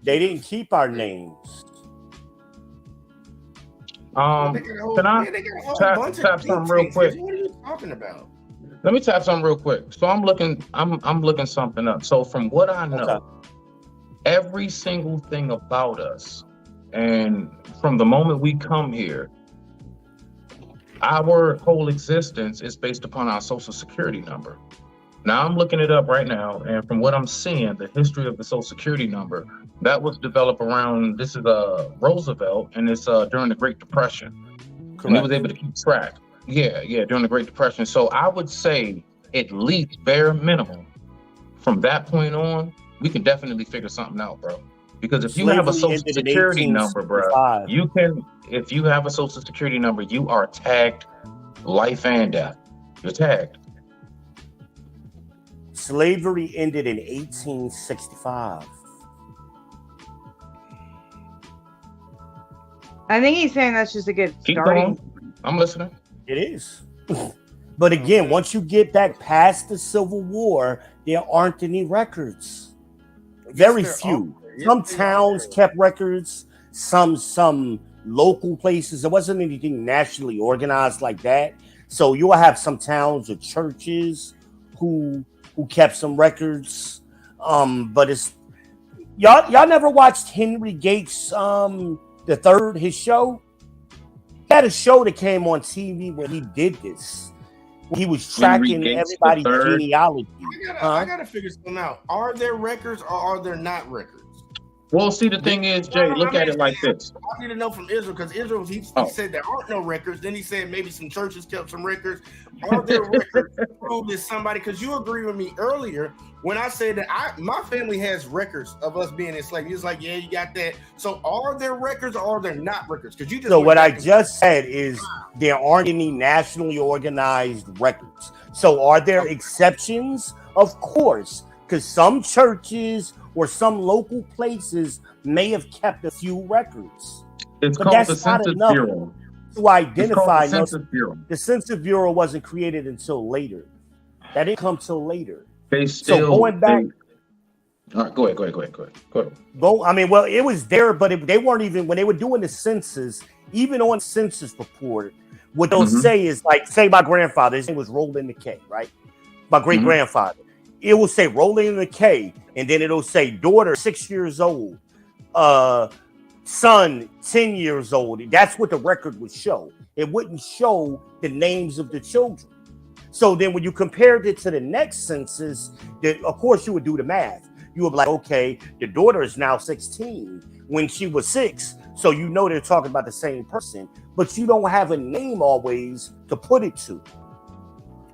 They didn't keep our names. Can I tap something real quick? What are you talking about? Let me tap something real quick. So I'm looking something up. So from what I know, every single thing about us, and from the moment we come here, our whole existence is based upon our social security number. Now I'm looking it up right now, and from what I'm seeing, the history of the social security number, that was developed around, this is Roosevelt, and it's during the Great Depression. Correct. And he was able to keep track. Yeah, during the Great Depression. So I would say at least bare minimum, from that point on, we can definitely figure something out, bro. Because if you have a social security number, bro, you can, if you have a social security number, you are tagged life and death. You're tagged. Slavery ended in 1865. I think he's saying that's just a good Keep starting. going. I'm listening. It is. But again, once you get back past the Civil War, there aren't any records. Very there few. are. Yes, Some there towns are. kept records, some local places. There wasn't anything nationally organized like that. So you'll have some towns or churches who kept some records. But it's y'all never watched Henry Gates the third, his show? He had a show that came on TV where he did this. He was tracking Henry Gates everybody's the third? genealogy. I gotta figure something out. Are there records or are there not records? Well, see, the thing is, Jay, look at it like this. I need to know from Israel because Israel, he said there aren't no records. Then he said maybe some churches kept some records. Are there records to prove that somebody? Because you agree with me earlier when I said that my family has records of us being enslaved. He was like, yeah, you got that. So are there records or are there not records? Because you just So what I just said is there aren't any nationally organized records. So are there exceptions? Of course, because some churches or some local places may have kept a few records. It's But called that's the not Census enough Bureau. to identify. It's called the Census Bureau. The Census Bureau wasn't created until later. That didn't come till later. They still. So going back, All right, go ahead. well, it was there, but they weren't even when they were doing the census. Even on census report, what they'll say is like, say my grandfather, his name was Roland McKay, right? My great grandfather. It will say Roland McKay, and then it'll say daughter 6 years old, son 10 years old. That's what the record would show. It wouldn't show the names of the children. So then when you compared it to the next census, of course you would do the math. You would be like, okay, the daughter is now 16 when she was 6. So you know they're talking about the same person, but you don't have a name always to put it to.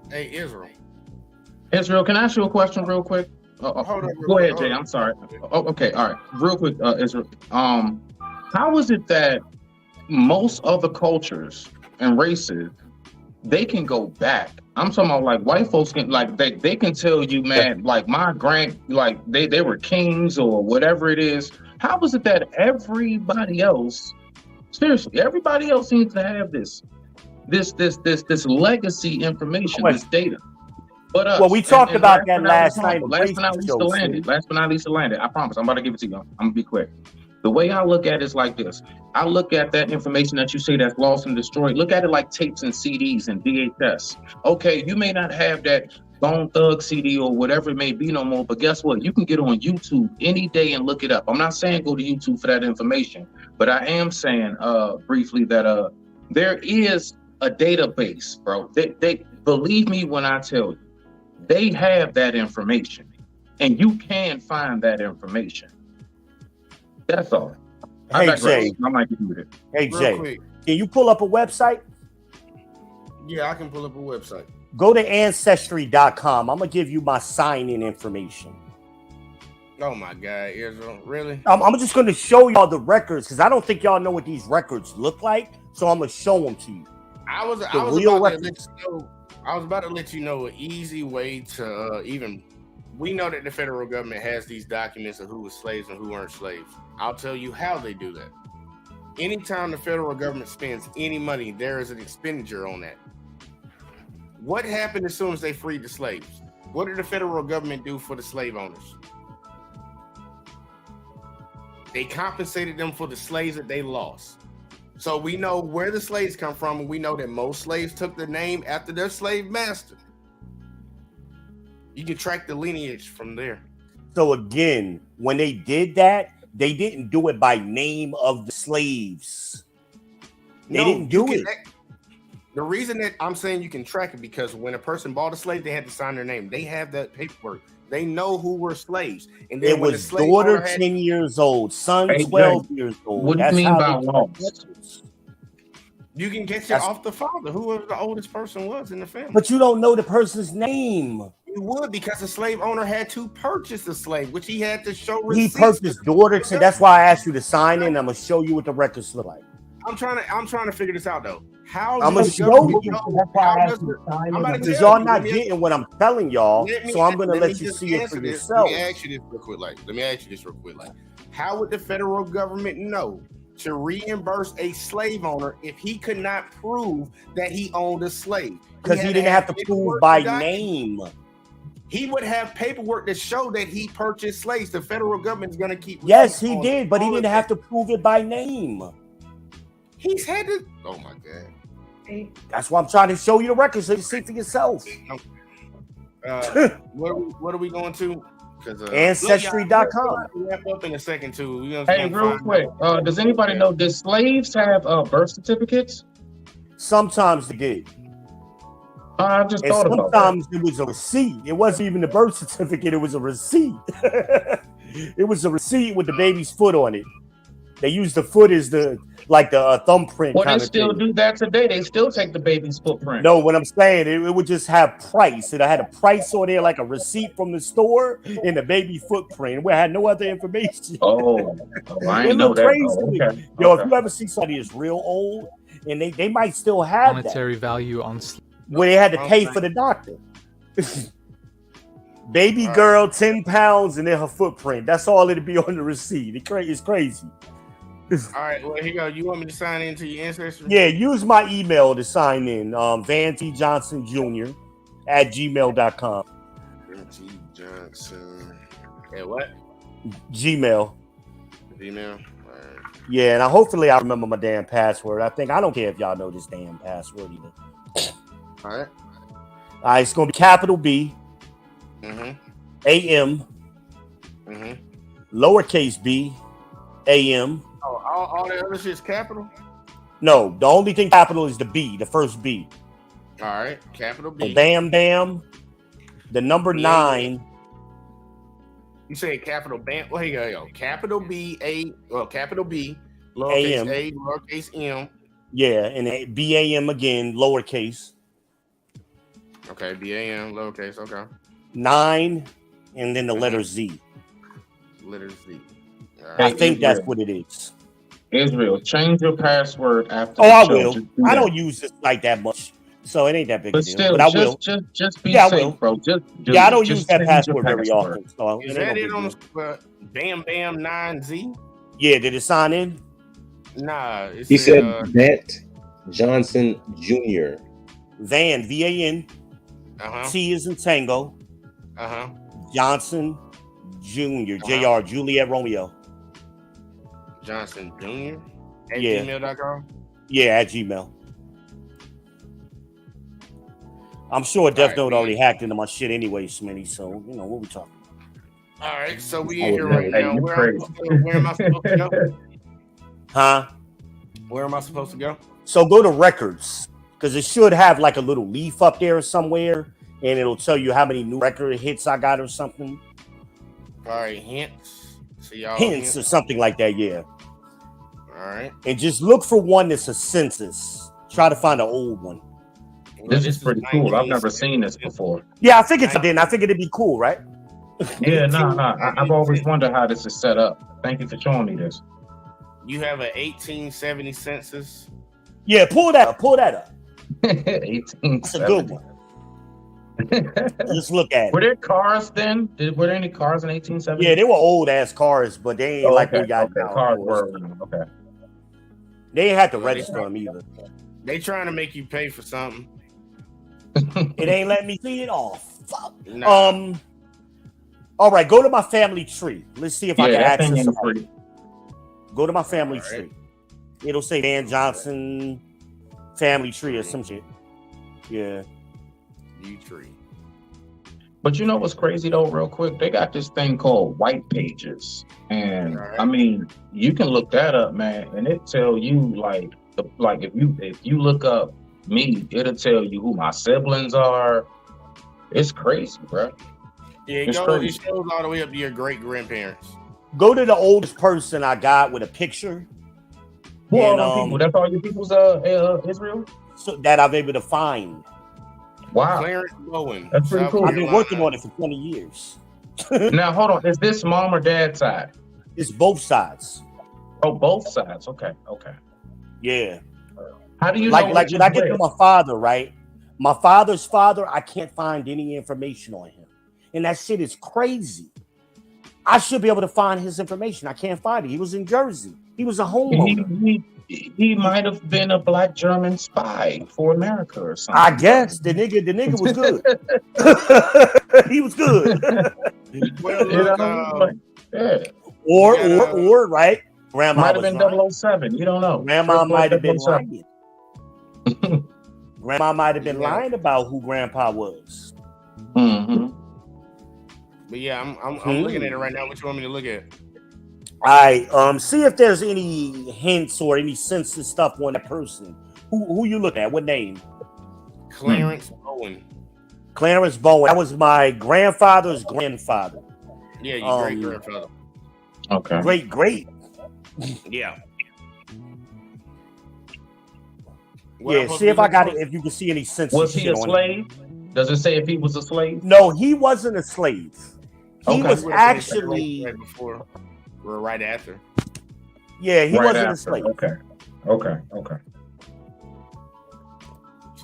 Hey, Israel. Israel, can I ask you a question real quick? Hold on, Go ahead, hold Jay. on. I'm sorry. Oh, okay, all right. Real quick, Israel. How is it that most other cultures and races they can go back? I'm talking about like white folks can they can tell you, man, like my they were kings or whatever it is. How is it that everybody else, seriously, everybody else seems to have this legacy information, this data? But us, well, we talked about that last last night. but not least, landed. I promise. I'm about to give it to you. I'm gonna be quick. The way I look at it is like this. I look at that information that you say that's lost and destroyed. Look at it like tapes and CDs and VHS. Okay, you may not have that Bone Thug CD or whatever it may be no more, but guess what? You can get on YouTube any day and look it up. I'm not saying go to YouTube for that information, but I am saying briefly that there is a database, bro. They believe me when I tell you, they have that information, and you can find that information. That's all. Hey, Jay. I might give you it. Hey, Real Jay, quick. can you pull up a website? Yeah, I can pull up a website. Go to Ancestry.com. I'm going to give you my sign-in information. Oh, my God, Israel. Really? I'm just going to show y'all the records because I don't think y'all know what these records look like. So I'm going to show them to you. I was about to let you know an easy way to even. We know that the federal government has these documents of who was slaves and who weren't slaves. I'll tell you how they do that. Anytime the federal government spends any money, there is an expenditure on that. What happened as soon as they freed the slaves? What did the federal government do for the slave owners? They compensated them for the slaves that they lost. So we know where the slaves come from, and we know that most slaves took their name after their slave master. You can track the lineage from there. So again, when they did that, they didn't do it by name of the slaves. They didn't do it. The reason that I'm saying you can track it because when a person bought a slave, they had to sign their name. They have that paperwork. They know who were slaves. And then It was daughter 10 years old, son 12 years old. What do you mean by lost? You can get you off the father, whoever the oldest person was in the family. But you don't know the person's name. You would because the slave owner had to purchase the slave, which he had to show receipts. He purchased daughter 10. That's why I asked you to sign in. I'm going to show you what the records look like. I'm trying to figure this out though. How I'm does gonna the show government you. know? That's why I How asked does you the, to sign I'm in about the to Because tell y'all you. not getting what I'm telling y'all, so I'm gonna me let you just see it answer for this. yourself. Let me ask you this real quick. Let me ask you this real quick. How would the federal government know to reimburse a slave owner if he could not prove that he owned a slave? Because he didn't have to prove by name. He would have paperwork to show that he purchased slaves. The federal government is going to keep. Yes, he did, but he didn't have to prove it by name. He's had to. Oh my god. That's why I'm trying to show you the record so you see for yourself. What are we going to? Ancestry.com. We'll wrap up in a second too. Hey, real quick, does anybody know, did slaves have birth certificates? Sometimes they did. I just And thought about that. sometimes it was a receipt. It wasn't even a birth certificate. It was a receipt. It was a receipt with the baby's foot on it. They used the foot as the thumbprint. Well, kind they of still thing. do that today. They still take the baby's footprint. No, what I'm saying, it would just have price. It had a price on there, like a receipt from the store, and the baby footprint. We had no other information. Oh, I It didn't know looked that. crazy. Oh, okay. Yo, Okay. if you ever see somebody that's real old, and they might still have Monetary that, value on where they had to pay for the doctor. Baby girl, 10 pounds, and then her footprint. That's all it'd be on the receipt. It's crazy. All right, well, here you go. You want me to sign into your ancestry? Yeah, use my email to sign in. Van T. Johnson Jr. at gmail.com. Van T. Johnson. At what? Gmail. Gmail. All right. Yeah, and hopefully I remember my damn password. I don't care if y'all know this damn password either. All right. All right, it's gonna be capital B, AM, lowercase b, AM. Oh, all the other shit's capital? No, the only thing capital is the B, the first B. All right, capital B. So bam, bam, the number 9. You say capital bam. Well, here you go. Capital B, capital B, lowercase AM. a, lowercase m. Yeah, and BAM again, lowercase. Okay, BAM, lowercase. Okay. 9, and then the letter Z. Letter Z. I think that's what it is. Israel, change your password after. Oh, the I show. will. Just do I that. don't use it like that much, so it ain't that big a But deal. still, But I will. just be Yeah, I safe, will. bro. Just I don't just use that change your password very password. often. So Is it ain't that no it big on deal. the Bam Bam 9Z? Yeah, did it sign in? Nah, it He said said Van Johnson Jr. Van, VAN. T is in Tango. Johnson Jr. JR, Juliet Romeo. Johnson Jr. at Yeah. gmail.com. Yeah, at Gmail. I'm sure Death Note already hacked into my shit anyway, Smitty. So, you know, what we talking about? All right, so we in here right now. Where am I supposed to go? Huh? Where am I supposed to go? So go to records, because it should have like a little leaf up there somewhere, and it'll tell you how many new record hits I got or something. All right, hints. See y'all. Hints or something like that, yeah. All right. And just look for one that's a census. Try to find an old one. This is pretty cool. I've never seen this before. Yeah, I figured it'd be cool, right? Yeah, no. I've always wondered how this is set up. Thank you for showing me this. You have an 1870 census. Yeah, pull that up. 1870. That's a good one. Just look at it. Were there cars then? Were there any cars in 1870? Yeah, they were old ass cars, but they ain't like we got now. Cars were okay. They ain't had to register them either. They trying to make you pay for something. It ain't letting me see it all. Fuck. Nah. All right, go to my family tree. Let's see if I can that thing access ain't somebody. free. Go to my family tree. It'll say Dan Johnson family tree or some shit. Yeah. tree. But you know what's crazy though, real quick? They got this thing called white pages. And I mean, you can look that up, man, and it tell you if you look up me, it'll tell you who my siblings are. It's crazy, bro. Yeah, it shows all the way up to your great grandparents. Go to the oldest person I got with a picture. Who are them people? That's all your people's Israel? So that I've been able to find. Wow. Clarence Bowen. That's pretty cool. I've been working on it for 20 years. Now hold on. Is this mom or dad's side? It's both sides. Oh, both sides. Okay. Yeah. How do you Like know like which when is I get to real? my father, right? My father's father, I can't find any information on him. And that shit is crazy. I should be able to find his information. I can't find it. He was in Jersey. He was a homeowner. He might have been a black German spy for America or something. I guess the nigga was good. He was good. Well, You look, know, like, yeah. or right? Grandma Might have was been lying. 007. You don't know. Grandma might have been 007. lying. Grandma might have been lying about who grandpa was. Mm-hmm. but yeah, I'm looking at it right now. What you want me to look at? I see if there's any hints or any census stuff on that person. Who you looking at? What name? Clarence Bowen. Clarence Bowen. That was my grandfather's grandfather. Yeah, your great grandfather. Okay. Great. Yeah. Yeah, see if I got it. If you can see any census. Was he shit a on it. slave? Does it say if he was a slave? No, he wasn't a slave. He Okay. was We would've finished that actually, right before, or right after. yeah, he Right wasn't a after. slave. Okay.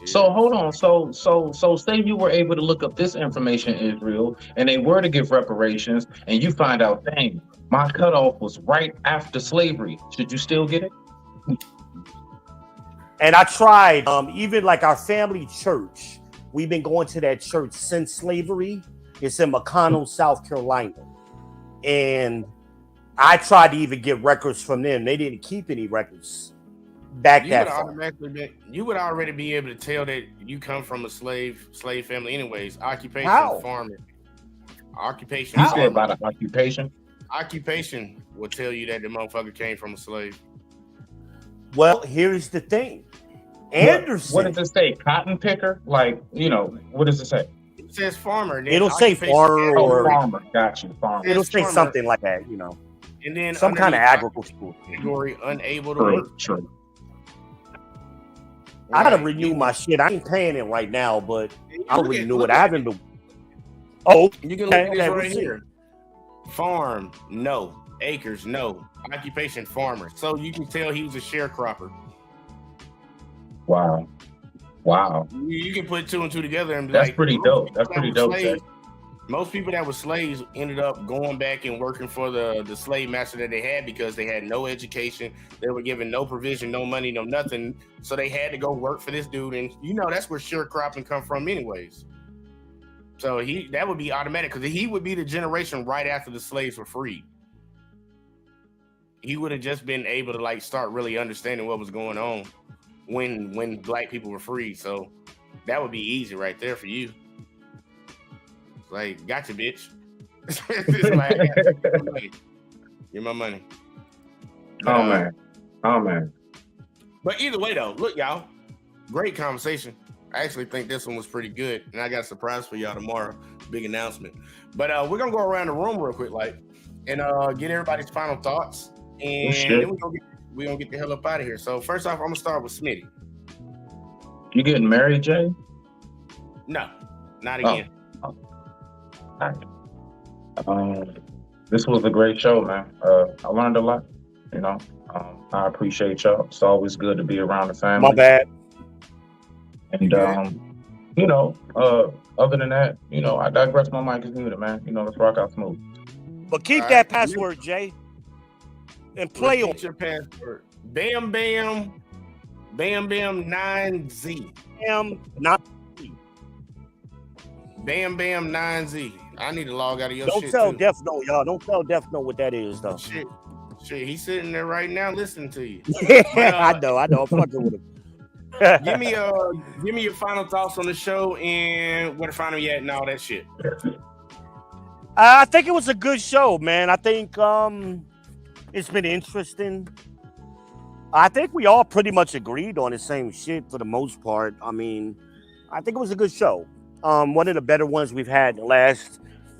So hold on. So say you were able to look up this information, Israel, and they were to give reparations, and you find out, dang, my cutoff was right after slavery. Should you still get it? And I tried, even like our family church, we've been going to that church since slavery. It's in McConnell, South Carolina. And I tried to even get records from them. They didn't keep any records back You that would far. automatically you would already be able to tell that you come from a slave family anyways. Occupation, How? farming. Occupation, You said farming. about an occupation. Occupation will tell you that the motherfucker came from a slave. Well, here's the thing. Anderson. What does it say? Cotton picker? Like, what does it say? It says farmer. and then It'll say occupation farmer Oh, or farmer. Got you, farmer. it'll say farmer. something like that, And then some kind of underneath agricultural. category unable to work. True. I gotta Right. renew my shit. I ain't paying it right now, but You I'll look at- renew look it. I at haven't been. Oh, You can look at this okay, right we'll see. here. Farm, no. Acres, no. Occupation, farmer. So you can tell he was a sharecropper. Wow. You can put two and two together and be That's like, pretty most dope. people That's that pretty were dope, slaves- Jay. Most people that were slaves ended up going back and working for the slave master that they had because they had no education. They were given no provision, no money, no nothing. So they had to go work for this dude. And that's where sharecropping come from anyways. So that would be automatic because he would be the generation right after the slaves were freed. He would have just been able to start really understanding what was going on when black people were free. So that would be easy right there for you. It's like, gotcha, bitch. It's like, I got your money. Give my money. Oh man. But either way, though, look, y'all, great conversation. I actually think this one was pretty good, and I got a surprise for y'all tomorrow. Big announcement. But we're gonna go around the room real quick, and get everybody's final thoughts, and then we're gonna get the hell up out of here. So first off, I'm gonna start with Smitty. You getting married, Jay? No, not again. This was a great show, man. I learned a lot. I appreciate y'all. It's always good to be around the family. My bad. And other than that, I digress. My mic is muted, man. Let's rock out smooth. But keep All that right. password, Jay, and play on. Repeat your password. Bam 9Z. Not. Bam 9Z. I need to log out of your Don't shit tell too. Death Note, y'all. Don't tell Death Note what that is, though. Shit, he's sitting there right now listening to you. I know. I'm fucking with him. Give me your final thoughts on the show and where to find you at and all that shit. I think it was a good show, man. I think it's been interesting. I think we all pretty much agreed on the same shit for the most part. I mean, I think it was a good show. One of the better ones we've had in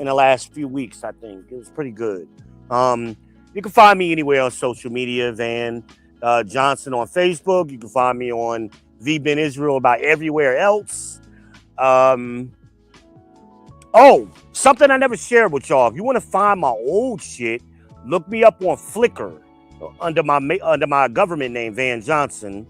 the last few weeks. I think it was pretty good. You can find me anywhere on social media, Van Johnson on Facebook. You can find me on VBen Israel about everywhere else. Something I never shared with y'all. If you want to find my old shit, look me up on Flickr. under my government name, Van Johnson.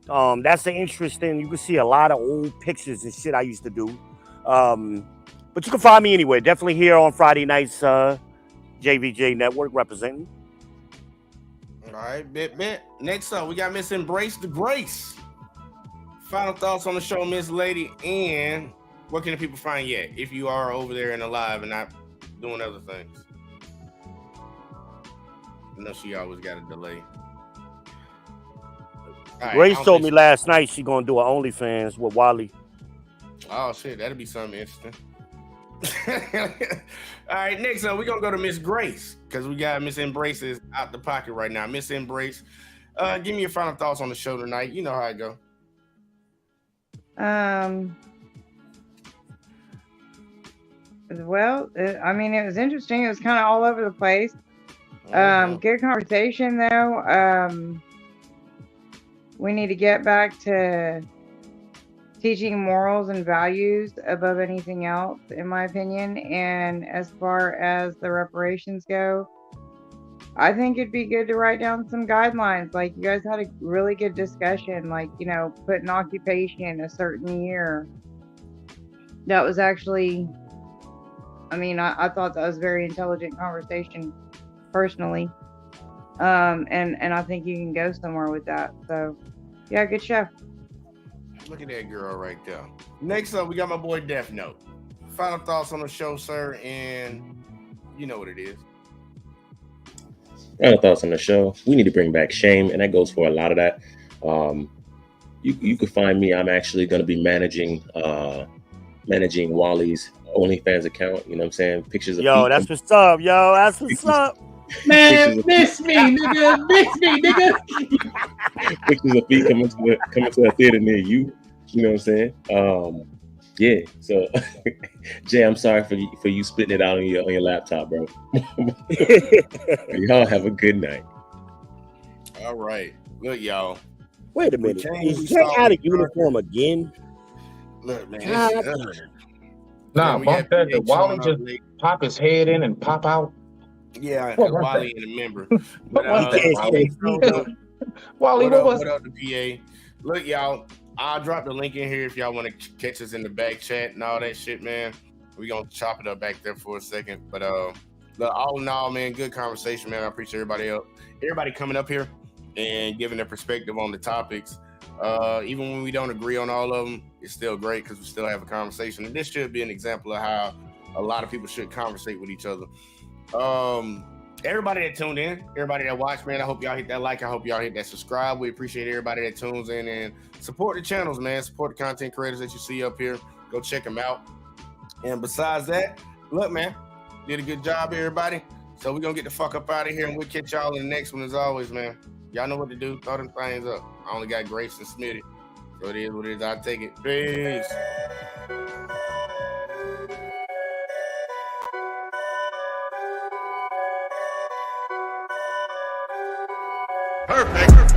That's an interesting. You can see a lot of old pictures and shit I used to do. But you can find me anywhere. Definitely here on Friday nights. JVJ Network representing. All right, bit. Next up, we got Miss Embrace the Grace. Final thoughts on the show, Miss Lady, and where can the people find you at if you are over there and alive and not doing other things? I know she always got a delay. Right, Grace told me last night she gonna do an OnlyFans with Wally. Oh shit, that'd be something interesting. All right, next up, we're gonna go to Miss Grace because we got Miss Embrace is out the pocket right now. Miss Embrace, give me your final thoughts on the show tonight. You know how I go. Well, I mean, it was interesting. It was kind of all over the place. Good conversation though. We need to get back to teaching morals and values above anything else, in my opinion. And as far as the reparations go, I think it'd be good to write down some guidelines. Like, you guys had a really good discussion, like, you know, put an occupation a certain year. That was actually, I mean, I thought that was a very intelligent conversation personally. And I think you can go somewhere with that. So yeah, good show. Look at that girl right there. Next up, we got my boy Death Note. Final thoughts on the show, sir, and you know what it is. Final thoughts on the show. We need to bring back shame, and that goes for a lot of that. You can find me. I'm actually going to be managing Wally's OnlyFans account. You know what I'm saying? Pictures of that's what's up. That's what's up. Man, miss me, nigga. Miss me, nigga. Pictures of feet coming to a theater near you. You know what I'm saying? Yeah. So, Jay, I'm sorry for you spitting it out on your laptop, bro. Y'all have a good night. All right. Look, y'all. Wait a minute. Is Jay out of uniform again? Look, man. Nah, bump that. Did Wally just pop his head in and pop out? Yeah, Wally ain't a member. But, Wally, what up, the PA? Look, y'all, I'll drop the link in here if y'all want to catch us in the back chat and all that shit, man. We're going to chop it up back there for a second. But look, all in all, man, good conversation, man. I appreciate everybody coming up here and giving their perspective on the topics. Even when we don't agree on all of them, it's still great because we still have a conversation. And this should be an example of how a lot of people should conversate with each other. Everybody that tuned in, everybody that watched, man, I hope y'all hit that like. I hope y'all hit that subscribe. We appreciate everybody that tunes in and support the channels, man. Support the content creators that you see up here. Go check them out. And besides that, look, man, did a good job, everybody. So we're going to get the fuck up out of here and we'll catch y'all in the next one as always, man. Y'all know what to do. Throw them things up. I only got Grace and Smitty. So it is what it is. I'll take it. Peace. Perfect.